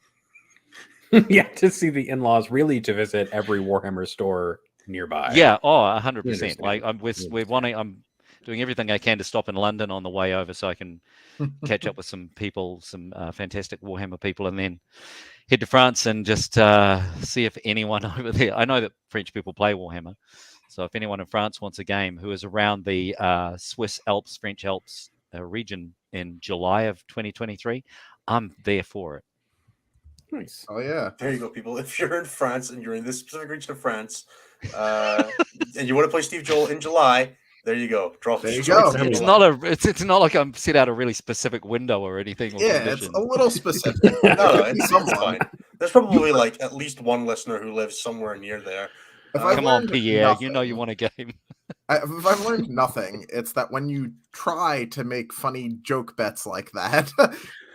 Yeah, to see the in-laws, really to visit every Warhammer store nearby. Yeah, 100%. understand. Like I'm doing everything I can to stop in London on the way over so I can catch up with some people, some fantastic Warhammer people, and then head to France and just see if anyone over there. I know that French people play Warhammer, so if anyone in France wants a game who is around the Swiss Alps, French Alps region in July of 2023, I'm there for it. Nice. Oh yeah. There you go, people. If you're in France and you're in this specific region of France, and you want to play Steve Joll in July, there you go. Drop There you Detroit go. Steve It's Joll. not it's not like I'm set out a really specific window or anything. Or Yeah, it's condition. a little specific. No, Be it's someone. fine. There's probably like at least one listener who lives somewhere near there. If I've Come on, learned Pierre. You know nothing- you want a game. if I've learned nothing, it's that when you try to make funny joke bets like that,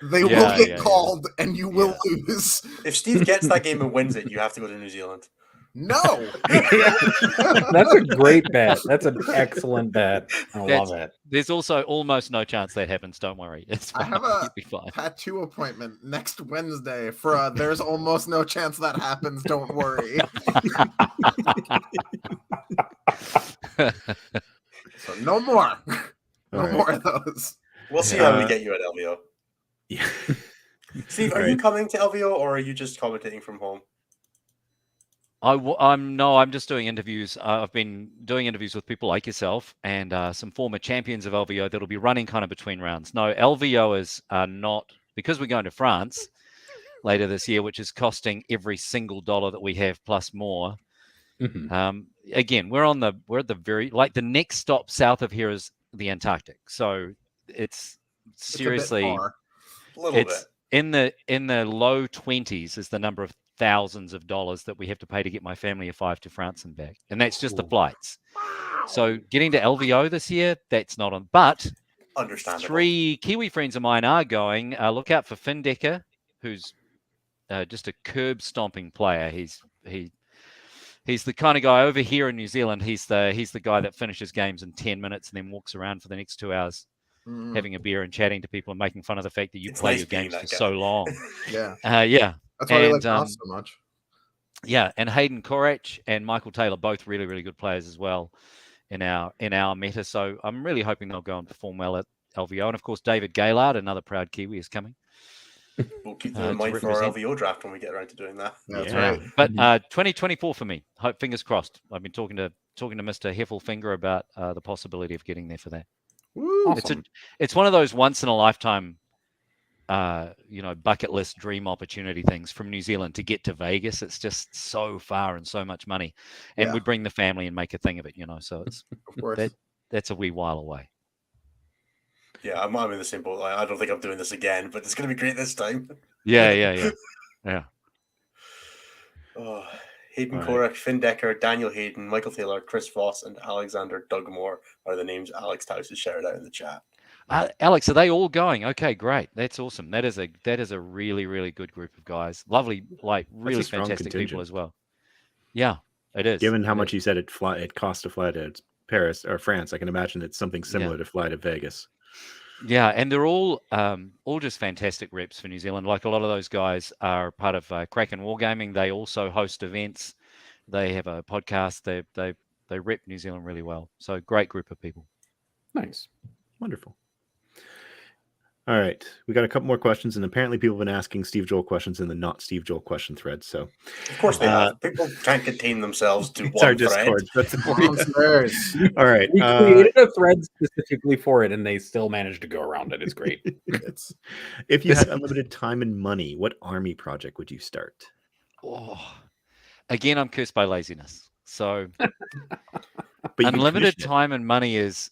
they will Yeah, get yeah, called and you will Yeah. lose. If Steve gets that game and wins it, you have to go to New Zealand. No. That's a great bet. That's an excellent bet. I love it. There's also almost no chance that happens. Don't worry. It's I fine. have a You'll be fine. tattoo appointment next Wednesday for a there's almost no chance that happens, don't worry. So no more. No All right. more of those. We'll see how we Uh, get you at LVO. Yeah. Steve, are All you right. coming to LVO or are you just commentating from home? I'm just doing interviews. I've been doing interviews with people like yourself and some former champions of LVO that'll be running kind of between rounds. No, LVO is not, because we're going to France later this year, which is costing every single dollar that we have plus more. Mhm. Again, we're at the very, like, the next stop south of here is the Antarctic. So it's It's a bit seriously, far. A little it's bit. in the low 20s is the number of thousands of dollars that we have to pay to get my family of 5 to France and back, and that's just the Ooh. flights. So getting to LVO this year, that's not on. But Understandable. 3 Kiwi friends of mine are going. Look out for Finn Decker, who's just a curb stomping player. He's the kind of guy over here in New Zealand. He's the guy that finishes games in 10 minutes and then walks around for the next 2 hours Mm, having a beer and chatting to people and making fun of the fact that you It's play nice your being games that for guy. so long. yeah. Yeah. That's why we like And, Ross so much. Yeah, and Hayden Korach and Michael Taylor, both really, really good players as well in our meta. So I'm really hoping they'll go and perform well at LVO. And of course, David Gaylard, another proud Kiwi, is coming. We'll keep that To in mind for our represent. LVO draft when we get around to doing that. That's Yeah. right. But 2024 for me. Hope, fingers crossed. I've been talking to Mr. Heffelfinger about the possibility of getting there for that. Woo. Awesome. It's one of those once in a lifetime, bucket list dream opportunity things from New Zealand to get to Vegas. It's just so far and so much money, and Yeah. we bring the family and make a thing of it. So it's Of course. that's a wee while away. Yeah, I'm in the same boat. I don't think I'm doing this again, but it's going to be great this time. Yeah. Oh, Hayden All Korach, Finn Decker, Daniel Hayden, Michael Taylor, Chris Voss, and Alexander Dugmore are the names Alex Taus has shared out in the chat. Alex, are they all going? Okay, great. That's awesome. That is a really, really good group of guys. Lovely, like really strong fantastic people contingent. as well. Yeah, it is. Given how It much is. you said it cost to fly to Paris or France, I can imagine it's something similar to fly to Vegas. Yeah, and they're all just fantastic reps for New Zealand. Like a lot of those guys are part of Kraken Wargaming. They also host events. They have a podcast. They rep New Zealand really well. So great group of people. Nice. Wonderful. All right, we got a couple more questions, and apparently people have been asking Steve Joll questions in the not Steve Joll question thread. So Of course they have. People can't contain themselves to it's our one thread. Discord. That's Monsters. all right. We created a thread specifically for it, and they still managed to go around it. It's great. It's If you had unlimited time and money, what army project would you start? Oh, again, I'm cursed by laziness. So But you can unlimited commission it. time and money is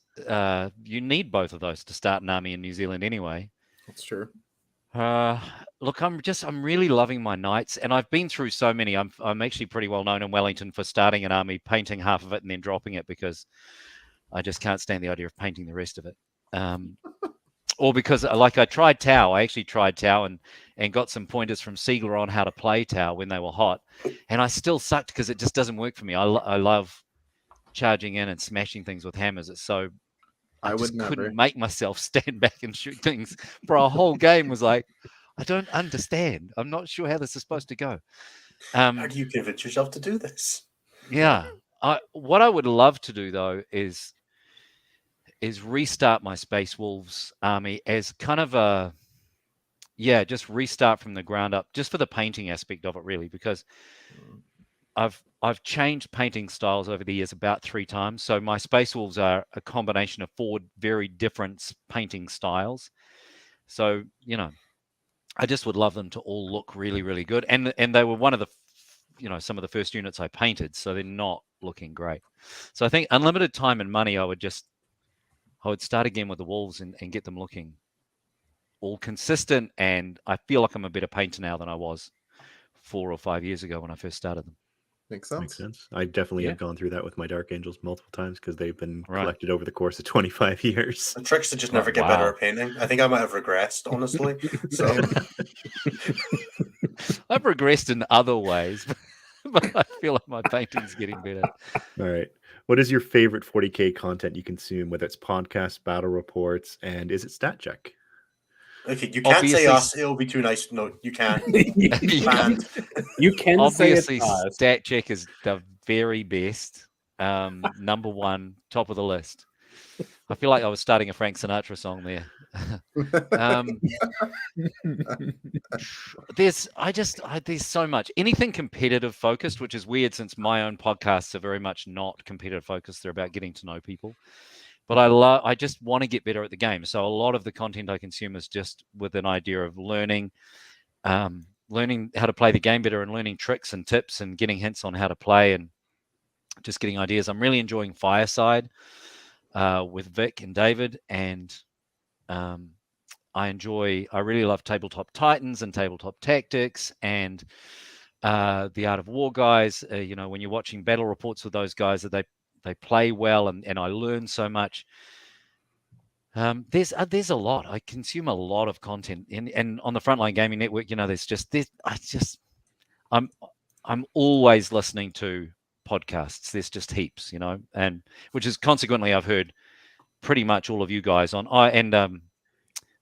you need both of those to start an army in New Zealand anyway. that's true. Look, I'm really loving my knights, and I've been through so many. I'm actually pretty well known in Wellington for starting an army, painting half of it, and then dropping it because I just can't stand the idea of painting the rest of it. Or because, like, I actually tried Tau and got some pointers from Siegler on how to play Tau when they were hot, and I still sucked because it just doesn't work for me. I love charging in and smashing things with hammers. It's so I would just never. couldn't make myself stand back and shoot things for a whole game. Was like, I don't understand. I'm not sure how this is supposed to go. How do you convince yourself to do this? Yeah. What I would love to do though is restart my Space Wolves army as kind of just restart from the ground up, just for the painting aspect of it, really, because I've changed painting styles over the years about 3 times. So my Space Wolves are a combination of 4 very different painting styles. So, I just would love them to all look really, really good. And they were one of the, some of the first units I painted, so they're not looking great. So I think unlimited time and money, I would start again with the wolves and get them looking all consistent. And I feel like I'm a better painter now than I was 4 or 5 years ago when I first started them. Makes sense. Makes sense. I definitely Yeah. have gone through that with my Dark Angels multiple times because they've been Right. collected over the course of 25 years. The trick's to just never get better wow. at painting. I think I might have regressed, honestly. So I've regressed in other ways, but I feel like my painting's getting better. All right. What is your favorite 40K content you consume, whether it's podcasts, battle reports, and is it stat check? okay, you can't Obviously- say us. It'll be too nice. No, you can't. Banned. You can Obviously, say it's us. Stat Check is the very best. Number one, top of the list. I feel like I was starting a Frank Sinatra song there. There's so much. Anything competitive focused, which is weird since my own podcasts are very much not competitive focused. They're about getting to know people. But I just want to get better at the game. So a lot of the content I consume is just with an idea of learning how to play the game better and learning tricks and tips and getting hints on how to play and just getting ideas. I'm really enjoying Fireside with Vic and David, and I really love Tabletop Titans and Tabletop Tactics and the Art of War guys. When you're watching battle reports with those guys, that they play well, and I learn so much. There's a lot. I consume a lot of content, and on the Frontline Gaming Network, I'm always listening to podcasts. There's just heaps, and which is consequently I've heard pretty much all of you guys on.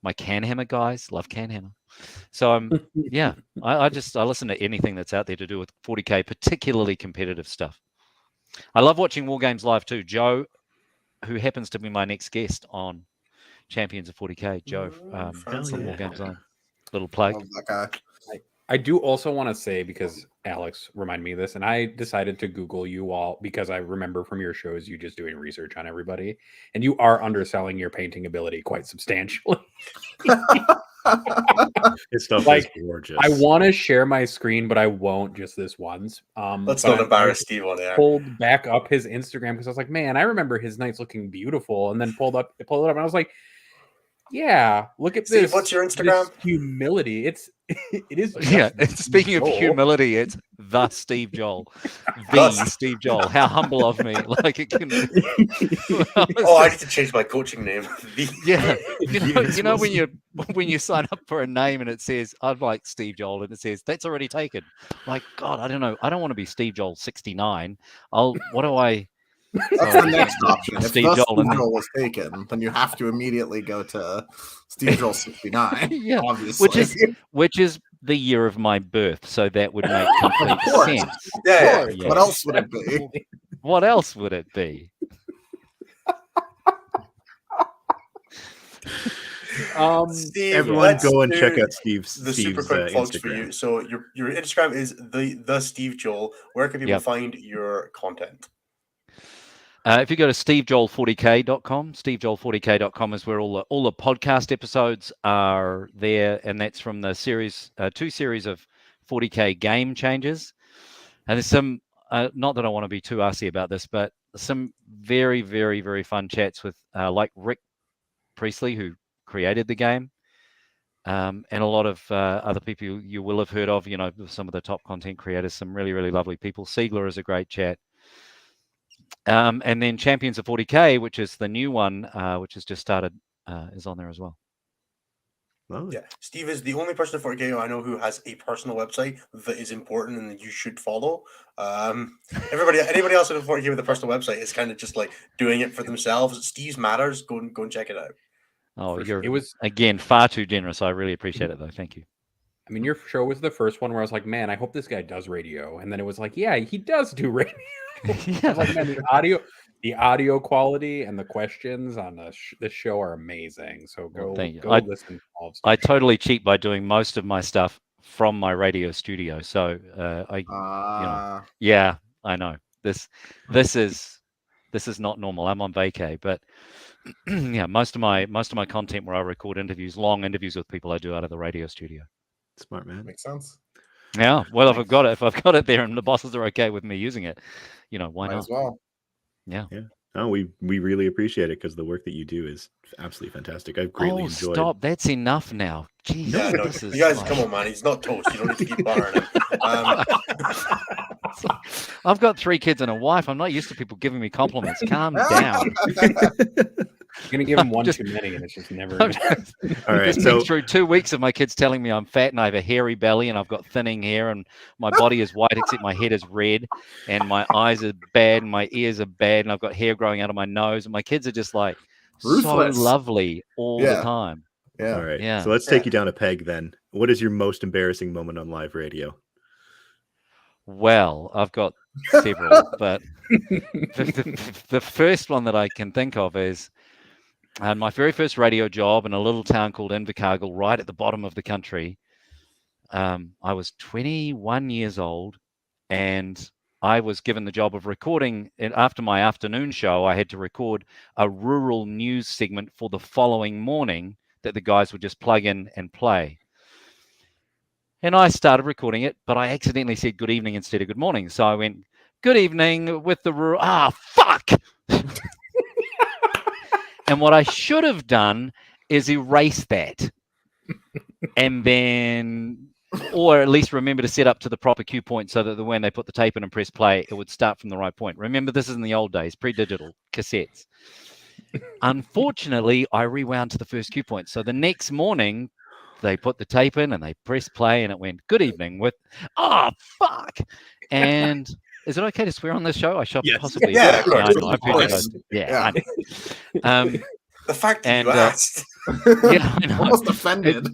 My Canhammer guys love Canhammer, so I listen to anything that's out there to do with 40K, particularly competitive stuff. I love watching War Games live too. Joe, who happens to be my next guest on Champions of 40K, Joe from War Games Live. Little plug. Love that guy. I do also want to say, because Alex reminded me of this, and I decided to Google you all because I remember from your shows you just doing research on everybody, and you are underselling your painting ability quite substantially. His stuff Like, is gorgeous. I want to share my screen, but I won't just this once. Let's but not embarrass Steve on I air. pulled back up his Instagram because I was like, man, I remember his nights looking beautiful, and then pulled it up, and I was like, yeah, look at Steve, this. what's your this Instagram? humility. It is. Yeah, just speaking of Joel. humility, it's the Steve Joll. Steve Joll. How humble of me. Like it can. Oh, I need to change my coaching name. Yeah, when you sign up for a name and it says I'd like Steve Joll and it says that's already taken. Like, God, I don't know. I don't want to be Steve Joll 69. What do I? That's the next option. If Steve the Joll Steve and then- Joll was taken, then you have to immediately go to Steve Joll 69. Yeah, Obviously. which is the year of my birth, so that would make complete course. sense. Yeah, Yeah. What else would it be? What else would it be? Steve, Everyone let's go and do check out Steve's the super Steve's, quick plugs for Instagram. you. So your Instagram is the Steve Joll. Where can people Yep. find your content? If you go to stevejoll40k.com, stevejoll40k.com is where all the podcast episodes are there, and that's from the series, 2 series of 40k game changes. And there's some, not that I want to be too arsey about this, but some very, very, very fun chats with like Rick Priestley, who created the game, and a lot of other people you will have heard of, some of the top content creators, some really, really lovely people. Siegler is a great chat. And then Champions of 40K, which is the new one, which has just started, is on there as well. Oh, Yeah, Steve is the only person at 40K I know who has a personal website that is important and that you should follow. Anybody else at 40K with a personal website is kind of just like doing it for themselves. Steve's matters. Go and check it out. Oh, For you're It was. again far too generous. I really appreciate it, though. Thank you. I mean, your show was the first one where I was like, man, I hope this guy does radio. And then it was like, yeah, he does do radio. I was like, man, the audio quality and the questions on this show are amazing. So go thank you. listen. To all of I Steve's totally cheat by doing most of my stuff from my radio studio. So yeah, I know this is not normal. I'm on vacay, but yeah, most of my content where I record interviews, long interviews with people, I do out of the radio studio. Smart man. Makes sense. Yeah. Well, if I've got it there and the bosses are okay with me using it, why Might not? as well. Yeah. Oh, we really appreciate it because the work that you do is absolutely fantastic. I've greatly enjoyed. Stop! That's enough now. Jeez, Yeah, no, this is you guys, like... come on, man. He's not toast. You don't need to keep buttering him. I've got 3 kids and a wife. I'm not used to people giving me compliments. Calm down. You're gonna give him one Just- too many, and it's just never. All right. Just been through 2 weeks of my kids telling me I'm fat and I have a hairy belly and I've got thinning hair and my body is white except my head is red and my eyes are bad and my ears are bad and I've got hair growing out of my nose and my kids are just like Ruthless. so lovely all the Yeah. time. Yeah. All right. Yeah. So let's take you down a peg then. What is your most embarrassing moment on live radio? Well, I've got several, but the first one that I can think of is my very first radio job in a little town called Invercargill, right at the bottom of the country. I was 21 years old, and I was given the job of recording. And after my afternoon show, I had to record a rural news segment for the following morning that the guys would just plug in and play. And I started recording it, but I accidentally said good evening instead of good morning. So I went, good evening with the rural. Fuck! And what I should have done is erase that. And then, or at least remember to set up to the proper cue point so that when they put the tape in and press play, it would start from the right point. Remember, this is in the old days, pre-digital cassettes. Unfortunately, I rewound to the first cue point. So the next morning, they put the tape in and they pressed play and it went, good evening with, fuck. And is it okay to swear on this show? I should Yes. possibly. Yeah, I know. of course. I know. The fact that And, you asked. Yeah, I know. Almost offended.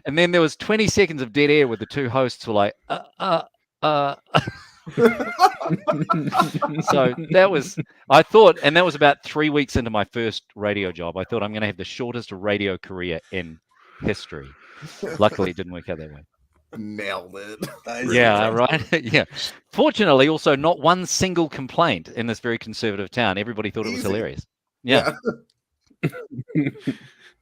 And then there was 20 seconds of dead air where the two hosts were like, So that was, I thought, and that was about 3 weeks into my first radio job. I thought I'm going to have the shortest radio career in history. Luckily, it didn't work out that way. Nailed it. That is Yeah, impressive. right. Yeah. Fortunately, also not one single complaint in this very conservative town. Everybody thought it was Easy. hilarious. Yeah.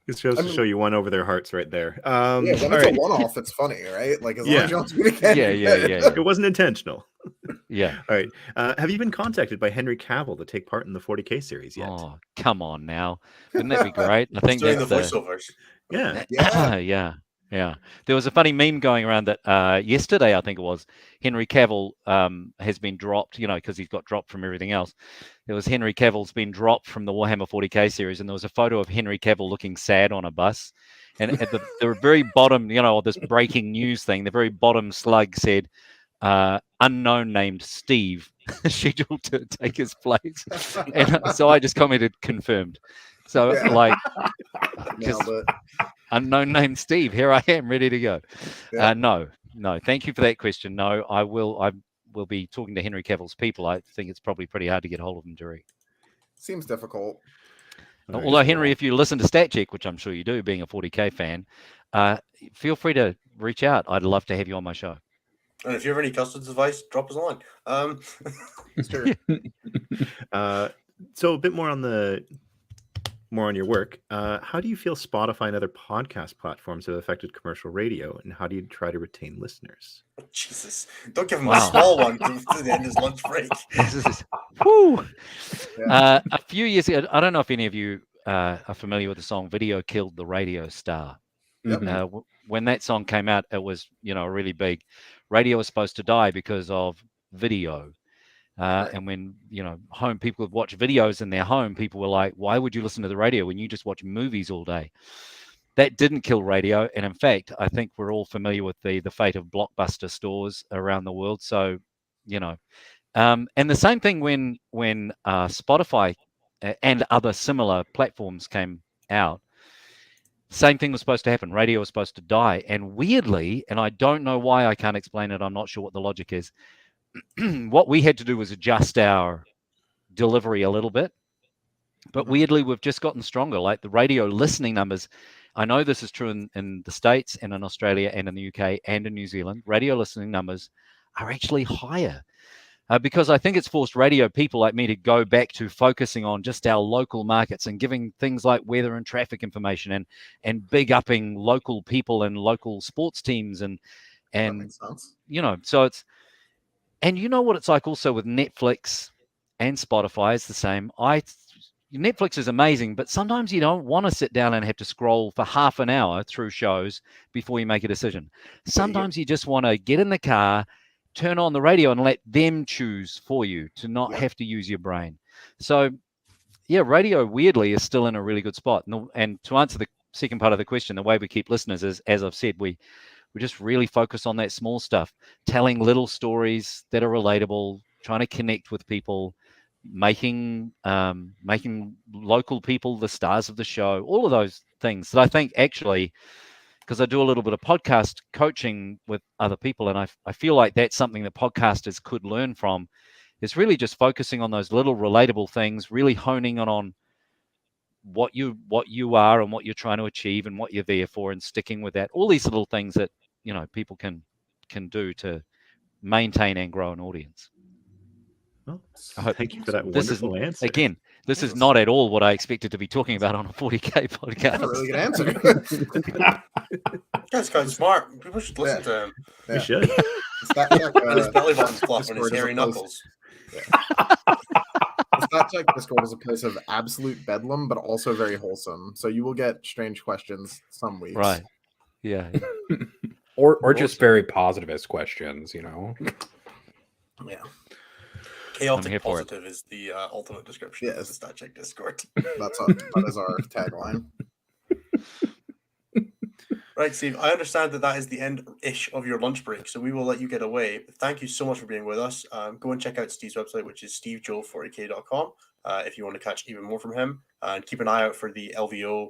It shows to show you won over their hearts right there. Yeah, when all it's a right. one-off, it's funny, right? Like, as long Yeah. as you don't do it again. Yeah, you're yeah, good. yeah, It wasn't intentional. Yeah. All right. Have you been contacted by Henry Cavill to take part in the 40K series yet? Oh, come on now. Wouldn't that be great? I think He's doing that's the the... voiceovers. Yeah. Yeah. Yeah. There was a funny meme going around that yesterday, I think it was, Henry Cavill has been dropped, because he's got dropped from everything else. There was Henry Cavill's been dropped from the Warhammer 40K series, and there was a photo of Henry Cavill looking sad on a bus. And at the very bottom, of this breaking news thing, the very bottom slug said, unknown named Steve scheduled to take his place. And so I just commented, confirmed. So Yeah. just Nailed it. unknown named Steve, here I am, ready to go. Yeah. No, thank you for that question. No, I will be talking to Henry Cavill's people. I think it's probably pretty hard to get hold of him direct. Seems difficult. All right. Although, Henry, if you listen to Stat Check, which I'm sure you do, being a 40K fan, feel free to reach out. I'd love to have you on my show. And if you have any customs advice, drop us a line. Sure. So a bit more on your work. How do you feel Spotify and other podcast platforms have affected commercial radio, and how do you try to retain listeners? Jesus. Don't give him Wow. a small one to the end of his lunch break. Whew. Yeah. A few years ago, I don't know if any of you are familiar with the song "Video Killed the Radio Star." Yep. When that song came out, it was really big. Radio was supposed to die because of video. Right. And when home people would watch videos in their home, people were like, why would you listen to the radio when you just watch movies all day? That didn't kill radio, and in fact, I think we're all familiar with the fate of Blockbuster stores around the world. So and the same thing when Spotify and other similar platforms came out, same thing was supposed to happen. Radio was supposed to die, and weirdly, and I don't know why, I can't explain it, I'm not sure what the logic is, what we had to do was adjust our delivery a little bit. But weirdly, we've just gotten stronger. Like the radio listening numbers, I know this is true in the States and in Australia and in the UK and in New Zealand, radio listening numbers are actually higher. because I think it's forced radio people like me to go back to focusing on just our local markets and giving things like weather and traffic information and big upping local people and local sports teams That and makes sense. so it's, and you know what it's like also with Netflix and Spotify is the same. Netflix is amazing, but sometimes you don't want to sit down and have to scroll for half an hour through shows before you make a decision. Sometimes you just want to get in the car, turn on the radio and let them choose for you to not have to use your brain. So yeah, radio weirdly is still in a really good spot. And to answer the second part of the question, the way we keep listeners is, as I've said, we just really focus on that small stuff, telling little stories that are relatable, trying to connect with people, making local people the stars of the show, all of those things that I think actually, because I do a little bit of podcast coaching with other people, and I feel like that's something that podcasters could learn from, is really just focusing on those little relatable things, really honing on what you are and what you're trying to achieve and what you're there for, and sticking with that. All these little things that people can do to maintain and grow an audience. Well, I hope thank you for that wonderful answer. Again, this is not at all what I expected to be talking about on a 40K podcast. That's a really good answer. That's kind of smart. People should listen to him. You should. And his belly button's flopping, his hairy knuckles. The Stat Check Discord is a place of absolute bedlam, but also very wholesome. So you will get strange questions some weeks. Right. Yeah. or just very positivist questions, Yeah. I'm Chaotic here for it. positive is the ultimate description of the Stat Check Discord. That is our tagline. Right, Steve, I understand that is the end-ish of your lunch break, so we will let you get away. Thank you so much for being with us. Go and check out Steve's website, which is stevejoll40k.com, if you want to catch even more from him. And keep an eye out for the LVO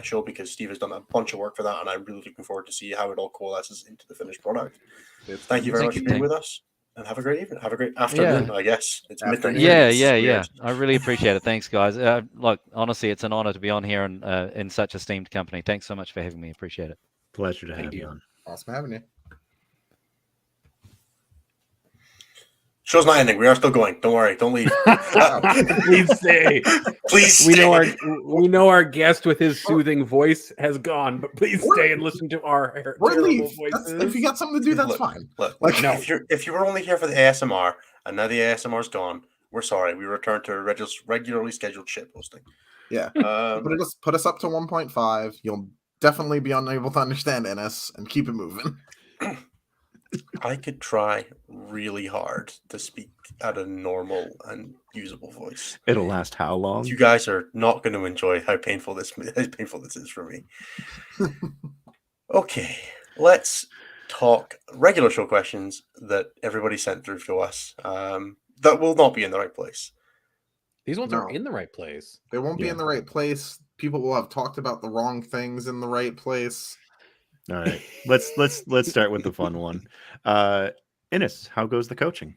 show, because Steve has done a bunch of work for that, and I'm really looking forward to see how it all coalesces into the finished product. Thank you very much for being with us, and have a great evening. Have a great afternoon, I guess. It's midnight. Yeah. I really appreciate it. Thanks, guys. Look, honestly, it's an honor to be on here and in such esteemed company. Thanks so much for having me. Appreciate it. Pleasure to have you on. Awesome having you. Show's not ending. We are still going. Don't worry. Don't leave. Please stay. Please We stay. know our guest with his soothing voice has gone, but please stay and listen to our terrible voices. If you got something to do, that's fine. Look, No. if you were only here for the ASMR and now the ASMR's gone, we're sorry. We return to regularly scheduled shit posting. Yeah. Put us up to 1.5. You'll definitely be unable to understand NS and keep it moving. I could try really hard to speak at a normal and usable voice. It'll last how long? You guys are not going to enjoy how painful this is for me. Okay, let's talk regular show questions that everybody sent through to us. That will not be in the right place. These ones are in the right place. They won't be in the right place. People will have talked about the wrong things in the right place. All right, let's start with the fun one. Innes, how goes the coaching?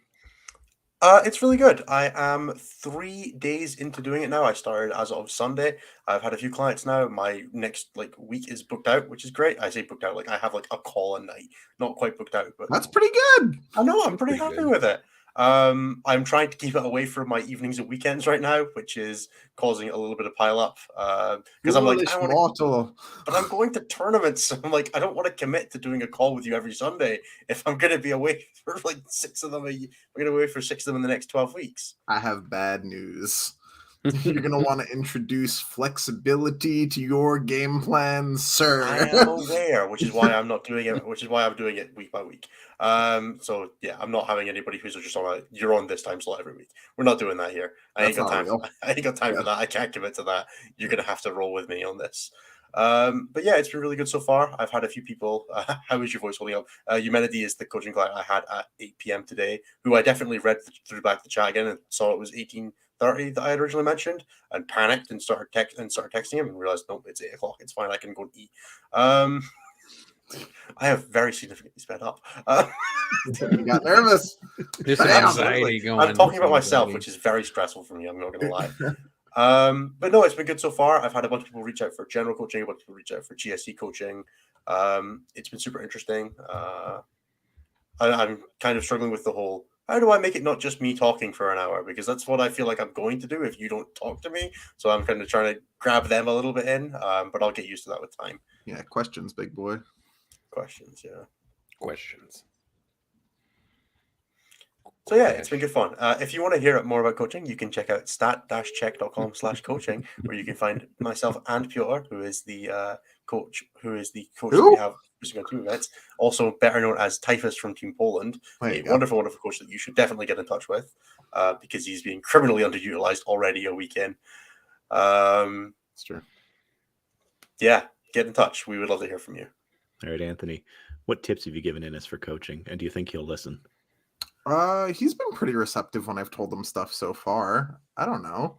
It's really good. I am 3 days into doing it now. I started as of Sunday. I've had a few clients now. My next week is booked out, which is great. I say booked out, I have a call a night. Not quite booked out, but that's pretty good. I know. I'm pretty happy with it. I'm trying to keep it away from my evenings and weekends right now, which is causing a little bit of pile up. Because I'm but I'm going to tournaments. So I'm I don't want to commit to doing a call with you every Sunday if I'm going to be away for 6 of them. We're going to be away for 6 of them in the next 12 weeks. I have bad news. You're going to want to introduce flexibility to your game plans, sir. I am aware, which is why I'm not doing it, which is why I'm doing it week by week. So yeah, I'm not having anybody who's just you're on this time slot every week. We're not doing that here. I ain't got time for that. I can't commit to that. You're going to have to roll with me on this. But yeah, it's been really good so far. I've had a few people. How is your voice holding up? Humanity is the coaching client I had at 8 p.m. today, who I definitely read through back the chat again and saw it was 18:30 that I had originally mentioned, and panicked and started texting him and realized, nope, it's 8 o'clock. It's fine. I can go and eat. I have very significantly sped up. You got nervous. There's some anxiety going. I'm talking about myself, which is very stressful for me. I'm not going to lie. But no, it's been good so far. I've had a bunch of people reach out for general coaching, a bunch of people reach out for GSC coaching. It's been super interesting. I'm kind of struggling with the whole How do I make it not just me talking for an hour? Because that's what I feel like I'm going to do if you don't talk to me. So I'm kind of trying to grab them a little bit in, but I'll get used to that with time. Yeah, questions, big boy. Questions, yeah. Questions. So yeah, it's been good fun. If you want to hear more about coaching, you can check out stat-check.com/coaching, where you can find myself and Piotr, who is the coach that we have on 2 events, also better known as Typhus from Team Poland, a wonderful, wonderful coach that you should definitely get in touch with, because he's being criminally underutilized already a weekend. That's true. Yeah, get in touch. We would love to hear from you. All right, Anthony, what tips have you given Innes for coaching, and do you think he'll listen? He's been pretty receptive when I've told him stuff so far. I don't know.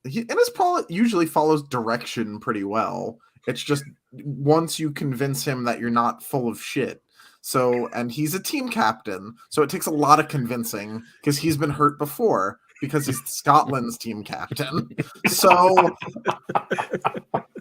Innes usually follows direction pretty well. It's just once you convince him that you're not full of shit. So, and he's a team captain, so it takes a lot of convincing because he's been hurt before because he's Scotland's team captain. So,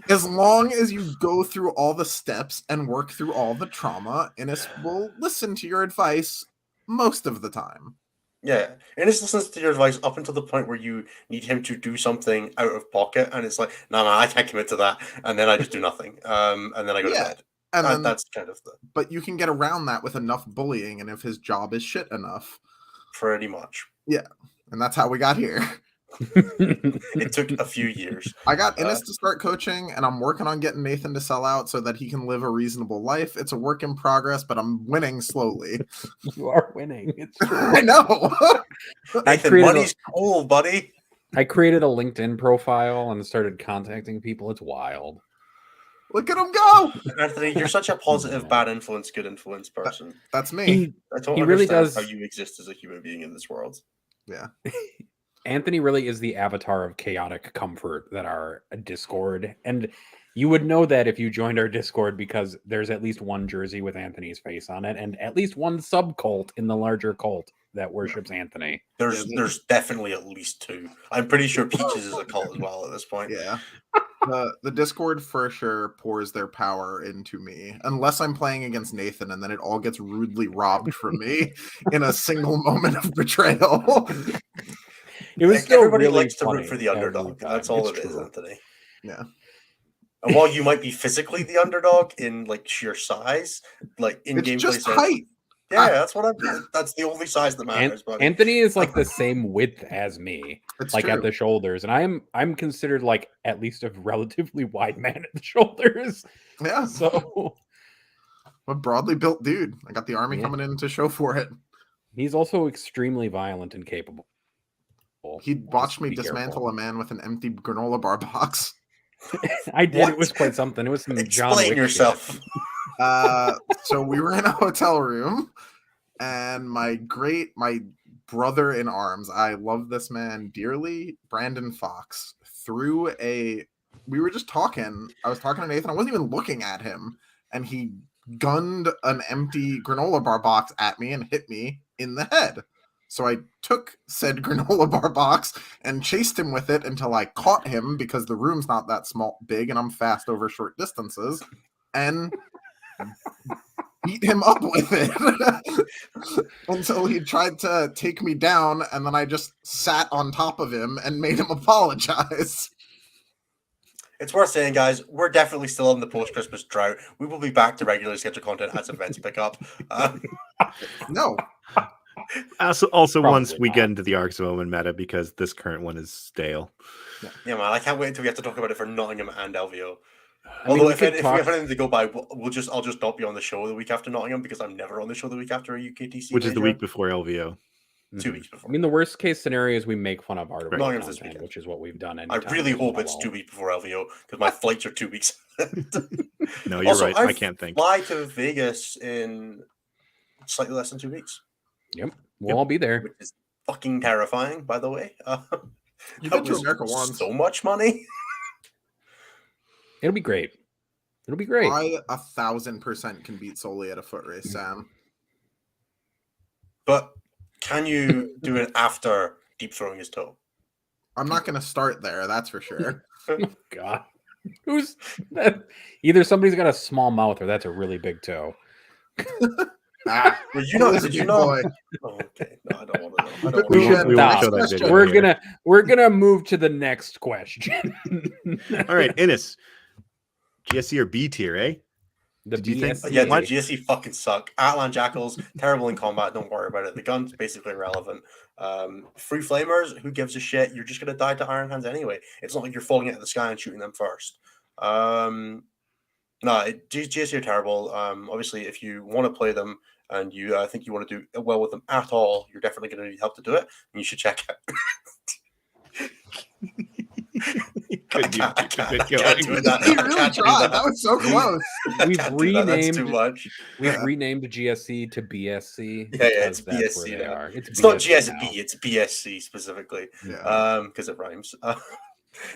as long as you go through all the steps and work through all the trauma, Innes will listen to your advice most of the time. Yeah, Innes listens to your advice up until the point where you need him to do something out of pocket, and it's like, no, I can't commit to that, and then I just do nothing, and then I go to bed. And that's kind of the. But you can get around that with enough bullying, and if his job is shit enough. Pretty much. Yeah, and that's how we got here. It took a few years. I got Innes to start coaching, and I'm working on getting Nathan to sell out so that he can live a reasonable life. It's a work in progress, but I'm winning slowly. You are winning. It's true. I know. Nathan, money's cool, buddy. I created a LinkedIn profile and started contacting people. It's wild. Look at him go. Anthony, you're such a positive, bad influence, good influence person. That's me. I don't he understand really does how you exist as a human being in this world. Yeah. Anthony really is the avatar of chaotic comfort that our Discord. And you would know that if you joined our Discord because there's at least one jersey with Anthony's face on it and at least one sub-cult in the larger cult that worships Anthony. There's definitely at least 2. I'm pretty sure Peaches is a cult as well at this point. Yeah. The Discord for sure pours their power into me, unless I'm playing against Nathan, and then it all gets rudely robbed from me in a single moment of betrayal. It was everybody really likes to root for the underdog. That's all it is, Anthony. Yeah. And while you might be physically the underdog in like sheer size, like in game play, height. Yeah, that's what I'm doing. That's the only size that matters. Anthony is like the same width as me, it's like true. at the shoulders, and I'm considered like at least a relatively wide man at the shoulders. Yeah. So a broadly built dude. I got the army coming in to show for it. He's also extremely violent and capable. He'd watch me dismantle a man with an empty granola bar box. I did. What? It was quite something. It was some John Explain Wick yourself. shit. So we were in a hotel room, and my brother in arms, I love this man dearly, Brandon Fox, we were just talking. I was talking to Nathan. I wasn't even looking at him, and he gunned an empty granola bar box at me and hit me in the head. So I took said granola bar box and chased him with it until I caught him because the room's not that big, and I'm fast over short distances, and beat him up with it until he tried to take me down, and then I just sat on top of him and made him apologize. It's worth saying, guys, we're definitely still in the post-Christmas drought. We will be back to regularly scheduled content as events pick up. No. Also Probably once we not. get into the Arc Zone meta, because this current one is stale. Yeah, man, I can't wait until we have to talk about it for Nottingham and LVO. I mean, Although we if could we talk- have anything to go by, I'll just not be on the show the week after Nottingham because I'm never on the show the week after a UKTC. Which is the major. week before LVO. 2 weeks before. I mean, the worst case scenario is we make fun of art Nottingham's this content, weekend. which is what we've done. I really hope it's 2 weeks before LVO because my flights are 2 weeks. No, you're Also, right. I can't think. Fly to Vegas in slightly less than 2 weeks. Yep, we'll all be there. Which is fucking terrifying, by the way. You've That been to was America once. so much money. It'll be great. It'll be great. I 1,000% can beat Soli at a foot race, Sam. But can you do it after deep throwing his toe? I'm not going to start there, that's for sure. God, who's that? Either somebody's got a small mouth or that's a really big toe. Ah, Well, you know, he's a did you big know? boy. Oh, okay, no, I don't want to know. I don't We want to should- know. we won't next show that question. video. We're here. we're gonna move to the next question. All right, Innes. GSC or B tier, eh? The Did you think- BSC. Yeah, Why- dude, GSC fucking suck. Atlan Jackals, terrible in combat. Don't worry about it. The gun's basically irrelevant. Free flamers, who gives a shit? You're just gonna die to Iron Hands anyway. It's not like you're falling out of the sky and shooting them first. No, GSC are terrible. Obviously, if you want to play them and you think you want to do well with them at all, you're definitely going to need help to do it. And you should check out. Could you I keep can't it do going? that. He I really can't do tried. That was so close. I We've can't do that. That's too renamed- much. We've renamed GSC to BSC. Yeah, it's because that's where BSC they now. are. It's not BSC GSB, now. it's BSC specifically. Yeah. Because it rhymes.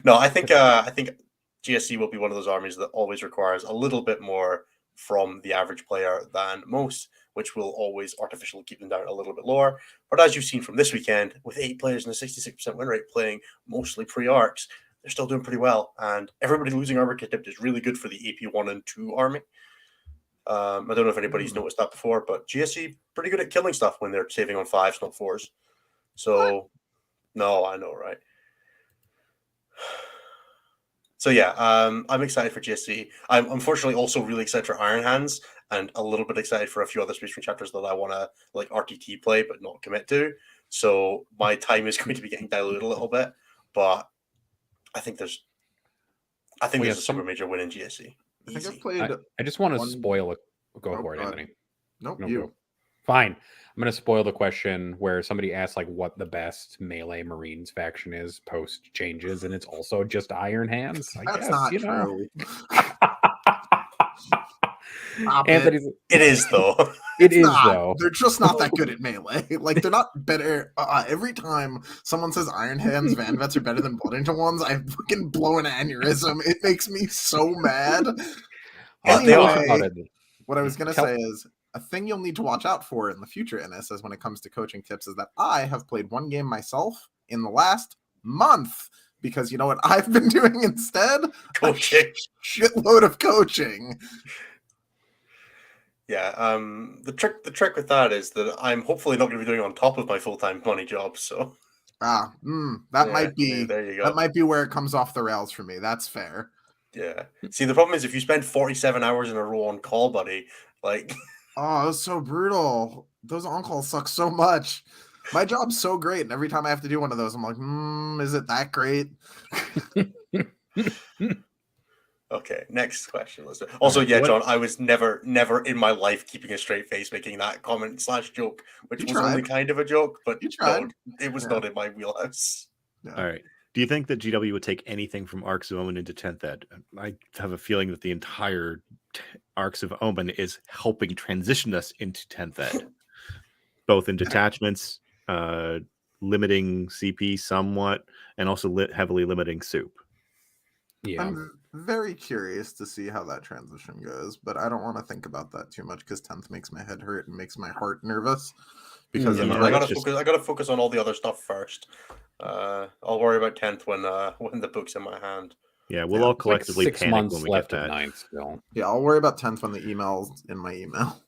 No, I think GSC will be one of those armies that always requires a little bit more from the average player than most, which will always artificially keep them down a little bit lower. But as you've seen from this weekend, with 8 players and a 66% win rate playing mostly pre-arcs, they're still doing pretty well. And everybody losing armor kit dipped is really good for the AP 1 and 2 army. I don't know if anybody's noticed that before, but GSC pretty good at killing stuff when they're saving on 5s, not 4s. So, no, I know, right? So yeah, I'm excited for GSC. I'm unfortunately also really excited for Iron Hands and a little bit excited for a few other Space Marine chapters that I want to like RTT play but not commit to. So my time is going to be getting diluted a little bit, but I think there's a super major win in GSC. I think Easy. I've played. I just want to one- spoil it. Go Oh, for it, go ahead. Anthony. Nope, No, you. go. Fine. I'm going to spoil the question where somebody asked like what the best melee Marines faction is post changes, and it's also just Iron Hands. I That's guess, not you know. true. Stop it. Anthony's, It is though. it is Not. though. They're just not that good at melee. Like they're not better. Every time someone says Iron Hands Van Vets are better than Blood Angel ones, I fucking blow an aneurysm. It makes me so mad. Tell us Anyway, about it. what I was gonna Tell- say is a thing you'll need to watch out for in the future in this, as when it comes to coaching tips, is that I have played one game myself in the last month. Because you know what I've been doing instead? Coaching. Shitload of coaching. Yeah. The trick with that is that I'm hopefully not going to be doing it on top of my full-time money job. So That yeah, might be there you go. that might be where it comes off the rails for me. That's fair. Yeah. See, the problem is if you spend 47 hours in a row on call, buddy, like Oh, it was so brutal. Those on-calls suck so much. My job's so great, and every time I have to do one of those, I'm like, is it that great? okay, next question. Also, yeah, What- John, I was never in my life keeping a straight face making that comment / joke, which You was only tried. kind of a joke, but You no, tried. it was Yeah. not in my wheelhouse. Yeah. All right. Do you think that GW would take anything from Arcs of Omen into 10th Ed? I have a feeling that the entire Arcs of Omen is helping transition us into 10th Ed, both in detachments, limiting CP somewhat, and also heavily limiting soup. Yeah. I'm very curious to see how that transition goes, but I don't want to think about that too much because 10th makes my head hurt and makes my heart nervous. Because Yeah, of I no, gotta just- focus. I gotta focus on all the other stuff first. I'll worry about 10th when the book's in my hand. Yeah, we'll Yeah, all it's Like collectively 6 panic months when we left get of that. 9th still. yeah, I'll worry about 10th when the email's in my email.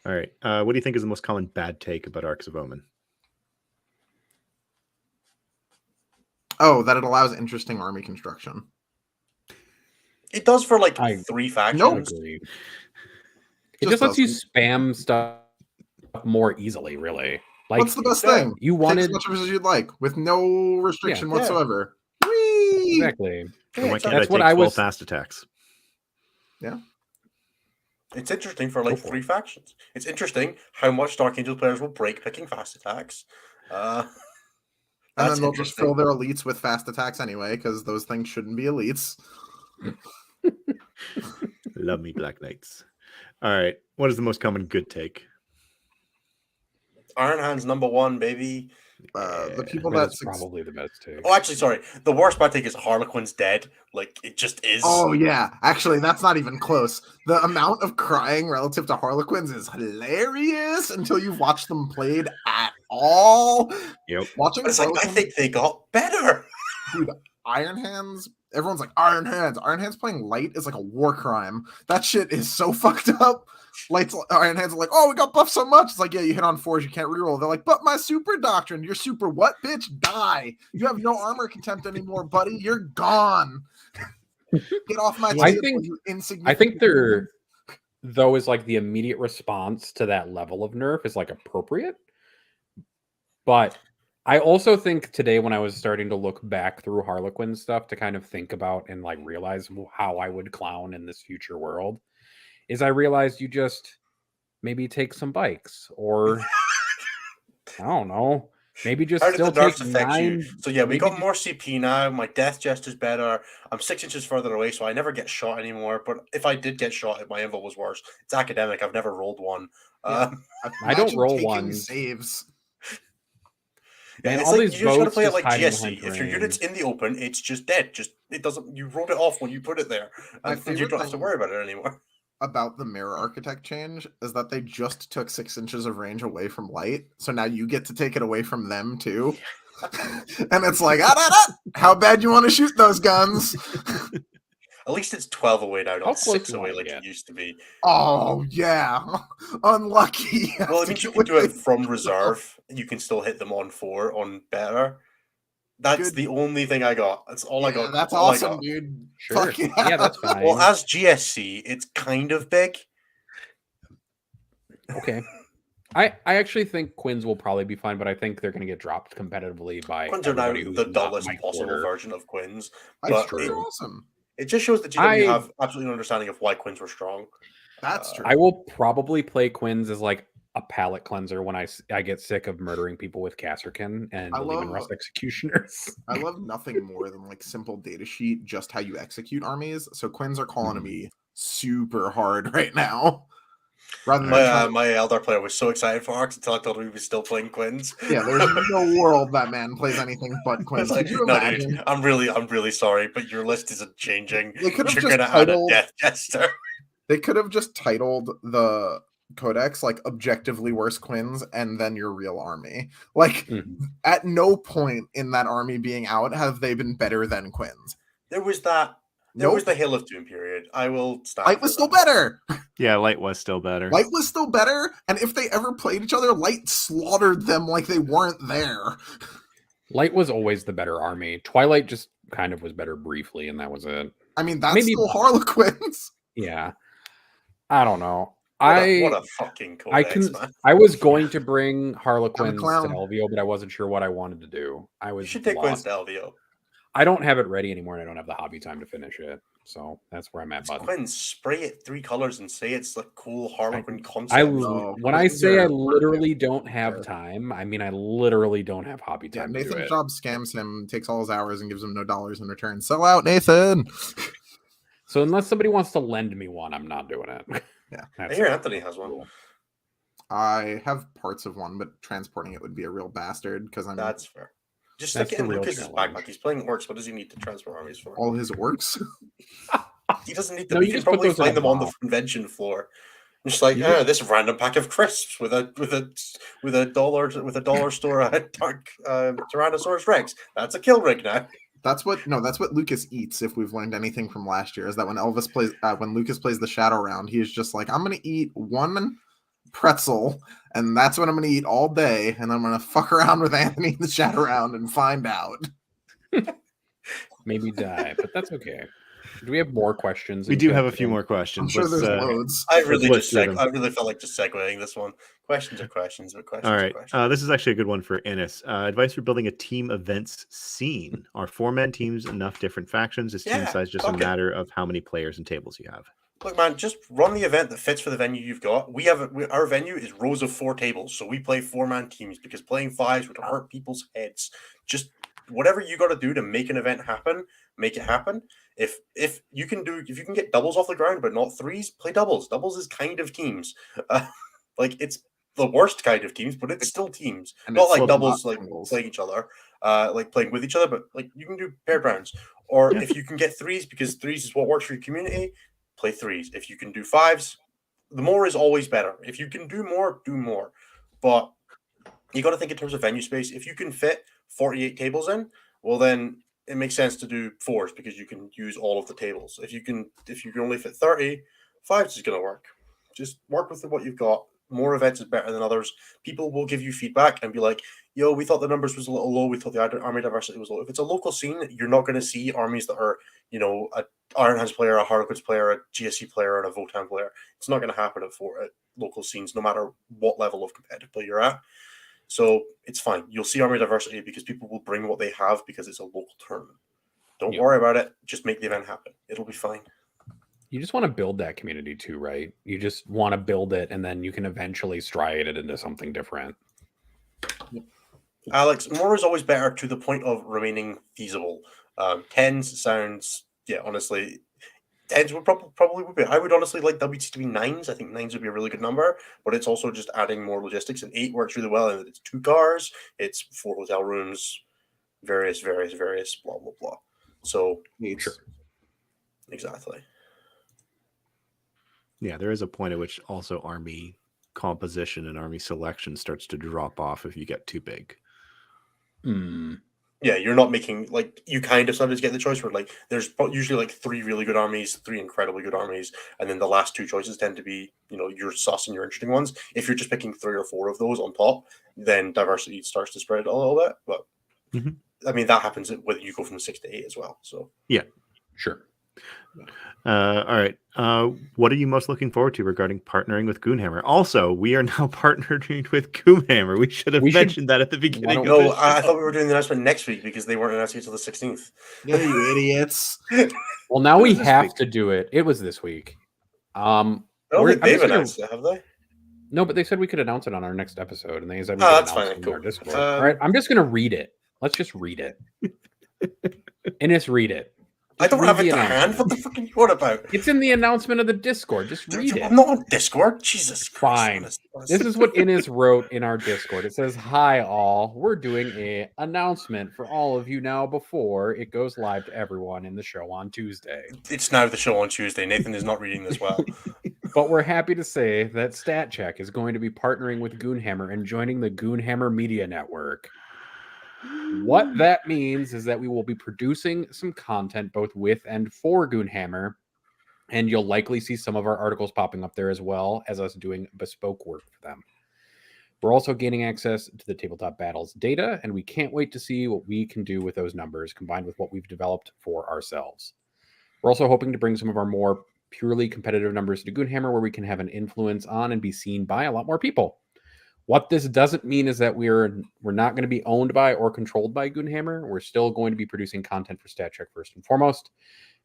All right. What do you think is the most common bad take about Arcs of Omen? Oh, that it allows interesting army construction. It does for like I- 3 I factions. agree. It Just just lets you doesn't. spam stuff more easily, really. Like What's the best yeah, thing? you Take wanted as much of it as you'd like with no restriction Yeah. whatsoever. Whee! exactly. And why it's, can't That's I what take I 12 was- fast attacks? it's interesting for like Go for 3 it. factions. It's interesting how much Dark Angel players will break picking fast attacks. And That's then they'll just interesting. fill their elites with fast attacks anyway, because those things shouldn't be elites. Love me, Black Knights. All right. What is the most common good take? Iron Hands #1, baby. The people That that is probably the best take. Oh, actually, sorry. The worst bad take is Harlequin's dead. Like it just is. Oh yeah, actually, that's not even close. The amount of crying relative to Harlequins is hilarious until you've watched them played at all. Yep. Watching But it's like I Harlequin- think they got better. Iron Hands, everyone's like, Iron Hands. Iron Hands playing light is like a war crime. That shit is so fucked up. Iron Hands are like, oh, we got buffed so much. It's like, yeah, you hit on 4s, you can't reroll. They're like, but my super doctrine, your super what, bitch? Die. You have no armor contempt anymore, buddy. You're gone. Get off my table, you insignificant. I think there, though, is like the immediate response to that level of nerf is like appropriate. But I also think today, when I was starting to look back through Harlequin stuff to kind of think about and like realize how I would clown in this future world, is I realized you just maybe take some bikes, or I don't know, maybe just still take 9. So yeah, we got more CP now. My death jest is better. I'm 6 inches further away, so I never get shot anymore. But if I did get shot, my info was worse. It's academic. I've never rolled one. I don't roll one. Saves. Man, it's all like, these you just gotta play it votes like just hiding GSC. behind If your unit's in the open, it's just dead. It doesn't. You wrote it off when you put it there, and you don't have to worry about it anymore. About the mirror architect change is that they just took 6 inches of range away from light, so now you get to take it away from them too. And it's like, how bad you want to shoot those guns? At least it's 12 away now, not 6 away like it used to be. Oh yeah, unlucky. Well, I mean, you can do it from reserve. You can still hit them on 4 on better. That's the only thing I got. That's all I got. That's awesome, dude. Sure. Yeah, that's fine. Well, as GSC, it's kind of big. Okay. I actually think Quins will probably be fine, but I think they're going to get dropped competitively by Quins are now the dullest possible version of Quins. That's true. Awesome. It just shows that GW have absolutely no understanding of why Quins were strong. That's true. I will probably play Quins as like a palate cleanser when I get sick of murdering people with Kasserkin and Leman Russ executioners. I love nothing more than like simple data sheet, just how you execute armies. So Quins are calling to me super hard right now. Rather than my elder player was so excited for Arcs until I told him he was still playing Quins. Yeah, there's no world that man plays anything but Quins. Like, you no, imagine? Dude, I'm really sorry, but your list isn't changing. They could have You're gonna add a Death Jester. They could have just titled the codex like objectively worse Quins and then your real army. Like at no point in that army being out have they been better than Quins. There was that. There was the Hail of Doom period. I will stop. Light was still better. Yeah, Light was still better. Light was still better, and if they ever played each other, Light slaughtered them like they weren't there. Light was always the better army. Twilight just kind of was better briefly, and that was it. I mean, that's still Harlequins. Yeah. I don't know. What a fucking codex, man. I was going to bring Harlequins to LVO, but I wasn't sure what I wanted to do. You should take Quins to LVO. I don't have it ready anymore, and I don't have the hobby time to finish it. So that's where I'm at. Quins, spray it 3 colors and say it's like cool Harlequin concept. When I say I literally don't have time, I mean I literally don't have hobby time. Yeah, Nathan Job scams him, takes all his hours, and gives him no dollars in return. Sell out, Nathan. So unless somebody wants to lend me one, I'm not doing it. Yeah, I hear Anthony has one. Cool. I have parts of one, but transporting it would be a real bastard because I'm. That's fair. Just stick it in Lucas's backpack. He's playing orcs. What does he need to transport armies for? All his orcs? He doesn't need them. No, he can probably find them on the convention floor. Just like, this random pack of crisps with a dollar store at Tyrannosaurus Rex. That's a kill rig now. That's what Lucas eats. If we've learned anything from last year, is that when Lucas plays the Shadow Round, he's just like, I'm gonna eat one pretzel, and that's what I'm gonna eat all day, and I'm gonna fuck around with Anthony in the Shadow Round and find out. Maybe die, but that's okay. Do we have more questions? We do have a few more questions. I'm sure there's loads. I really felt like just segueing this one. Questions are questions, but questions. All right. Are questions. This is actually a good one for Ennis. Advice for building a team events scene. Are 4-man teams enough different factions? Is team size just a matter of how many players and tables you have? Look, man, just run the event that fits for the venue you've got. Our venue is rows of 4 tables, so we play 4-man teams because playing 5s would hurt people's heads. Just whatever you got to do to make an event happen, make it happen. If you can get doubles off the ground but not 3s, play doubles. Doubles is kind of teams. Like it's the worst kind of teams, but it's still teams. And not like doubles, like playing each other, like playing with each other, but like you can do paired rounds. Or if you can get 3s, because 3s is what works for your community, play 3s. If you can do 5s, the more is always better. If you can do more, do more. But you got to think in terms of venue space. If you can fit 48 tables in, well then it makes sense to do 4s because you can use all of the tables. If you can only fit 30, 5s is going to work. Just work with what you've got. More events is better than others. People will give you feedback and be like, yo, we thought the numbers was a little low. We thought the army diversity was low. If it's a local scene, you're not going to see armies that are, a Iron Hands player, a Harlequins player, a GSC player, and a Votan player. It's not going to happen at local scenes, no matter what level of competitive play you're at. So it's fine. You'll see army diversity because people will bring what they have because it's a local tournament. Don't worry about it. Just make the event happen. It'll be fine. You just want to build that community too, right? You just want to build it, and then you can eventually stride it into something different. Alex, more is always better to the point of remaining feasible. 10s sounds, honestly, 10s would probably would be. I would honestly like WT to be 9s. I think 9s would be a really good number, but it's also just adding more logistics. And 8 works really well. And it's 2 cars, it's 4 hotel rooms, various, blah, blah, blah. So, Sure. Exactly. Yeah, there is a point at which also army composition and army selection starts to drop off if you get too big. Yeah, you're not making, you kind of sometimes get the choice where, there's usually, 3 really good armies, 3 incredibly good armies, and then the last 2 choices tend to be, your sus and your interesting ones. If you're just picking 3 or 4 of those on top, then diversity starts to spread a little bit. But, I mean, that happens whether you go from 6 to 8 as well. So, yeah. Sure. All right. What are you most looking forward to regarding partnering with Goonhammer? Also, we are now partnering with Goonhammer. We should have mentioned that at the beginning. No, I thought we were doing the announcement next week because they weren't announcing it until the 16th. Yeah, you idiots. Well, now we have to do it. It was this week. I don't think they've announced it, have they? No, but they said we could announce it on our next episode, and they said we Oh, could that's announce fine. it Cool. on our Discord. All right, I'm just going to read it. Let's just read it. And just read it. I don't have it to hand. What the fuck are you on about? It's in the announcement of the Discord. Just read it. I'm not on Discord. Jesus Christ. Fine. This is what Innes wrote in our Discord. It says, "Hi all. We're doing a announcement for all of you now before it goes live to everyone in the show on Tuesday." It's now the show on Tuesday. Nathan is not reading this well. But we're happy to say that StatCheck is going to be partnering with Goonhammer and joining the Goonhammer Media Network. What that means is that we will be producing some content both with and for Goonhammer, and you'll likely see some of our articles popping up there as well as us doing bespoke work for them. We're also gaining access to the Tabletop Battles data, and we can't wait to see what we can do with those numbers combined with what we've developed for ourselves. We're also hoping to bring some of our more purely competitive numbers to Goonhammer where we can have an influence on and be seen by a lot more people. What this doesn't mean is that we're not going to be owned by or controlled by Goonhammer. We're still going to be producing content for StatCheck first and foremost,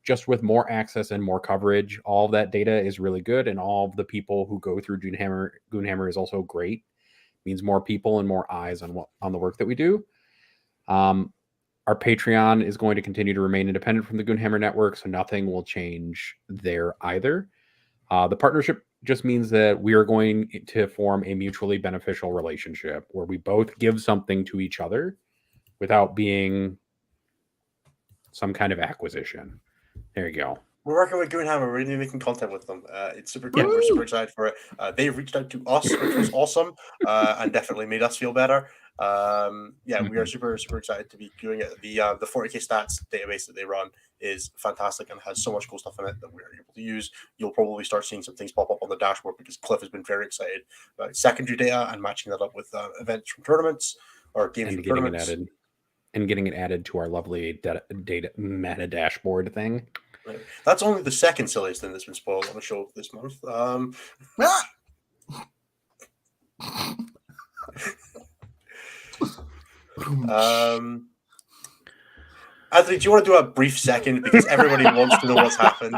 just with more access and more coverage. All of that data is really good, and all of the people who go through Goonhammer is also great. It means more people and more eyes on the work that we do. Our Patreon is going to continue to remain independent from the Goonhammer network, so nothing will change there either. The partnership just means that we are going to form a mutually beneficial relationship where we both give something to each other without being some kind of acquisition. There you go. We're working with Goonhammer. We're really making content with them. It's super cool. We're super excited for it. They reached out to us, which was awesome, and definitely made us feel better. We are super excited to be doing it. The 40k stats database that they run is fantastic and has so much cool stuff in it that we're able to use. You'll probably start seeing some things pop up on the dashboard because Cliff has been very excited about secondary data and matching that up with events from tournaments or games from tournaments. Getting it added to our lovely data meta dashboard thing. Right. That's only the second silliest thing that's been spoiled on the show this month. Anthony, do you want to do a brief second because everybody wants to know what's happened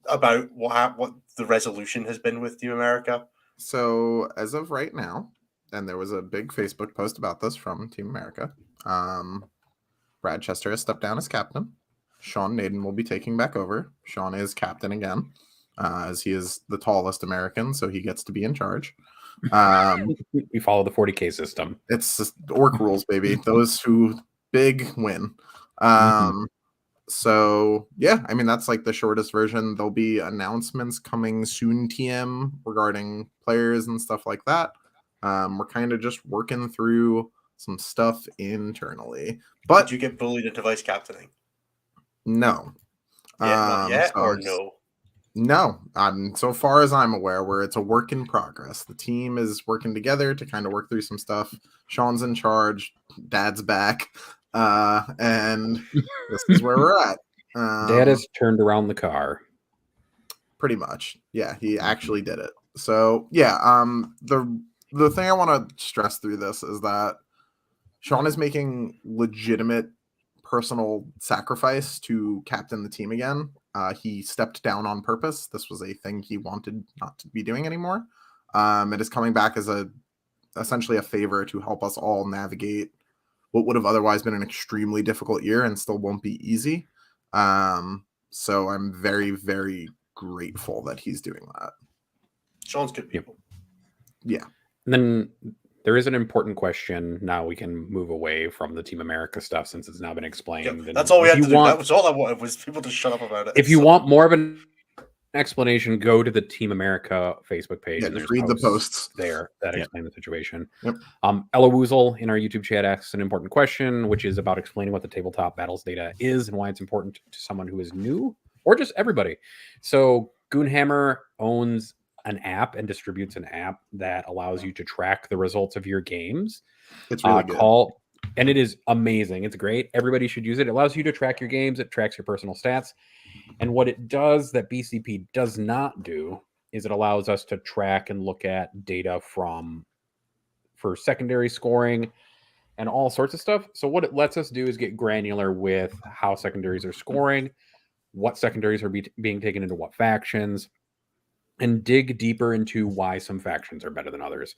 about what the resolution has been with Team America? So as of right now, and there was a big Facebook post about this from Team America. Brad Chester has stepped down as captain. Sean Naden will be taking back over. Sean is captain again, as he is the tallest American, so he gets to be in charge. We follow the 40k system. It's just orc rules, baby. Those who big win. So yeah, I mean that's like the shortest version. There'll be announcements coming soon, TM, regarding players and stuff like that. We're kind of just working through some stuff internally. But did you get bullied into vice captaining? No. Yeah, not yet, so or it's- no? No, so far as I'm aware, where it's a work in progress. The team is working together to kind of work through some stuff. Sean's in charge, Dad's back, and this is where we're at. Dad has turned around the car. Pretty much, yeah, he actually did it. So yeah, the thing I want to stress through this is that Sean is making legitimate personal sacrifice to captain the team again. He stepped down on purpose. This was a thing he wanted not to be doing anymore. It is coming back as essentially a favor to help us all navigate what would have otherwise been an extremely difficult year and still won't be easy. So I'm very, very grateful that he's doing that. Sean's good people. Yeah. And then there is an important question. Now we can move away from the Team America stuff since it's now been explained. Yeah, that's all we had to do. That was all I wanted, was people to shut up about it. If you want more of an explanation, go to the Team America Facebook page. Yeah, and just there's read the posts there that explain the situation. Yep. Ella Woozle in our YouTube chat asks an important question, which is about explaining what the tabletop battles data is and why it's important to someone who is new or just everybody. So Goonhammer owns an app and distributes an app that allows you to track the results of your games. It's really good. And it is amazing. It's great. Everybody should use it. It allows you to track your games. It tracks your personal stats. And what it does that BCP does not do is it allows us to track and look at data for secondary scoring and all sorts of stuff. So what it lets us do is get granular with how secondaries are scoring, what secondaries are being taken into what factions, and dig deeper into why some factions are better than others.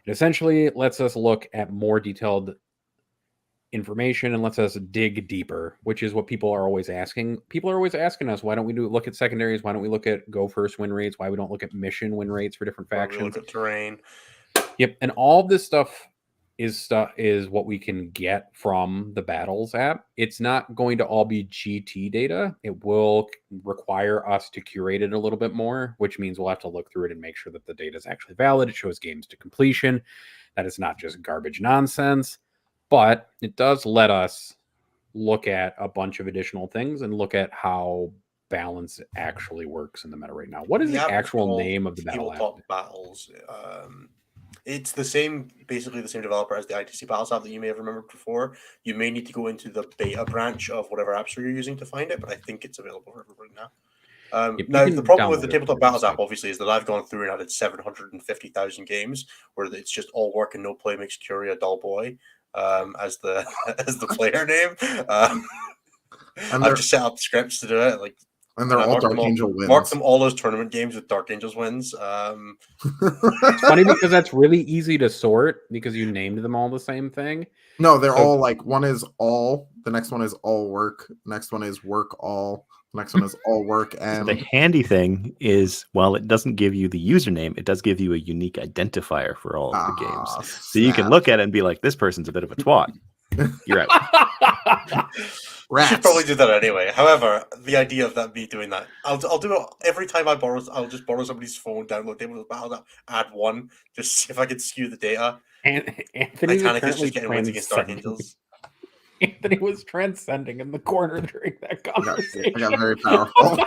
It essentially lets us look at more detailed information and lets us dig deeper, which is what people are always asking. People are always asking us, why don't we look at secondaries? Why don't we look at go first win rates? Why we don't look at mission win rates for different factions? Look at terrain. Yep. And all this stuff is what we can get from the Battles app. It's not going to all be GT data. It will require us to curate it a little bit more, which means we'll have to look through it and make sure that the data is actually valid. It shows games to completion, that it's not just garbage nonsense, but it does let us look at a bunch of additional things and look at how balance actually works in the meta right now. What is the actual name of the battle app? Tabletop Battles. It's basically the same developer as the ITC Battles app that you may have remembered before. You may need to go into the beta branch of whatever app store you're using to find it, but I think it's available for everybody now. Now, the problem with the Tabletop Battles app, obviously, is that I've gone through and added 750,000 games where it's just all work and no play makes Curie a dull boy as the player name. I've just set up scripts to do it, and they're all Dark Angel wins. Mark them all as tournament games with Dark Angels wins. It's funny because that's really easy to sort because you named them all the same thing. No, they're all one is all, the next one is all work, the next one is work all, the next one is all work. And the handy thing is, while it doesn't give you the username, it does give you a unique identifier for all of the games. So you can look at it and be like, this person's a bit of a twat. You're out. Rats. Should probably do that anyway. However, the idea of that me doing that, I'll do it every time I'll just borrow somebody's phone, download Tabletop Battles, add one, just see if I can skew the data. And Anthony Titanic is just getting wins against Dark Angels. Anthony was transcending in the corner during that conversation. I got very powerful.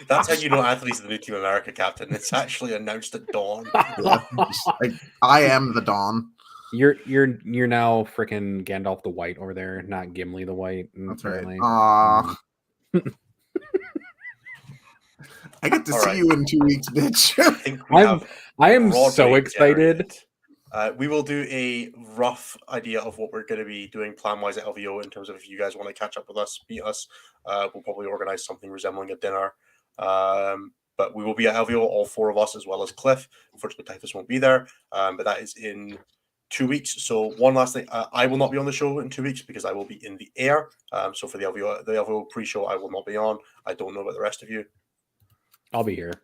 That's how you know Anthony's the new Team America captain. It's actually announced at dawn. Yeah. I am the Dawn. You're now freaking Gandalf the White over there, not Gimli the White. That's right. Apparently. I get to see you in 2 weeks, bitch. I am so excited. We will do a rough idea of what we're going to be doing plan-wise at LVO in terms of if you guys want to catch up with us, beat us. We'll probably organize something resembling a dinner. But we will be at LVO, all four of us, as well as Cliff. Unfortunately, Typhus won't be there. But that is in 2 weeks. So one last thing, I will not be on the show in 2 weeks because I will be in the air. So for the LVO pre-show, I will not be on. I don't know about the rest of you. I'll be here.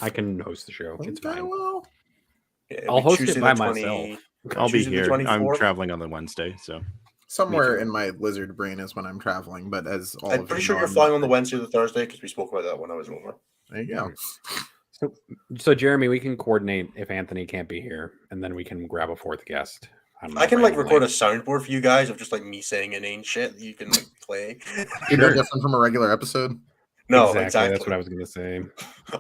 I can host the show. It's fine. Yeah, I'll host it by myself. I'll be here. I'm traveling on the Wednesday, so somewhere in my lizard brain is when I'm traveling. But as all I'm pretty sure you're flying on the Wednesday or the Thursday because we spoke about that when I was over. There you go. So Jeremy, we can coordinate if Anthony can't be here, and then we can grab a fourth guest I don't know. I can like randomly. record a soundboard for you guys of just like me saying inane shit that you can like play. Is that different from a regular episode? No, exactly. exactly. That's what I was gonna say.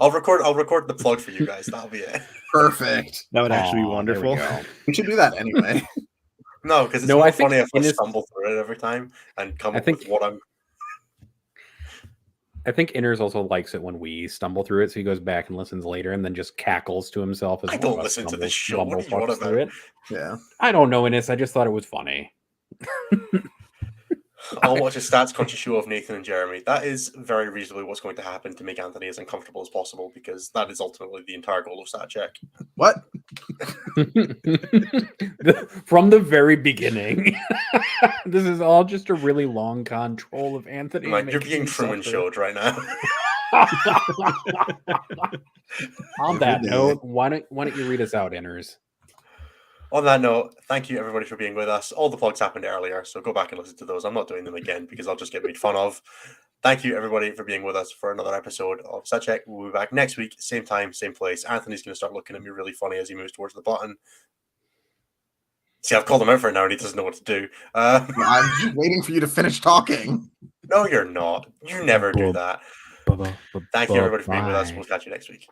I'll record the plug for you guys. That'll be it. Perfect. That would actually be Aw, there we wonderful. go. We should do that anyway. No, because it's No, more I think funny if I in his- stumble through it every time and come I up think- with what I'm. I think Inners also likes it when we stumble through it, so he goes back and listens later, and then just cackles to himself as I one don't of us listen to this stumble- show. What do you want bumblefucks through about? it. Yeah. I don't know, Innes. I just thought it was funny. I'll watch a stats conscious show of Nathan and Jeremy. That is very reasonably what's going to happen to make Anthony as uncomfortable as possible, because that is ultimately the entire goal of Stat Check. What? From the very beginning, this is all just a really long control of Anthony. Man, you're making being him Truman suffer. showed right now. On that note, why don't you read us out, Inners? On that note, thank you everybody for being with us. All the plugs happened earlier, so go back and listen to those. I'm not doing them again because I'll just get made fun of. Thank you everybody for being with us for another episode of Stat Check. We'll be back next week, same time, same place. Anthony's going to start looking at me really funny as he moves towards the button. See, I've called him out for it now and he doesn't know what to do. I'm just waiting for you to finish talking. No, you're not. You never do that. Thank you everybody for being with us. We'll catch you next week.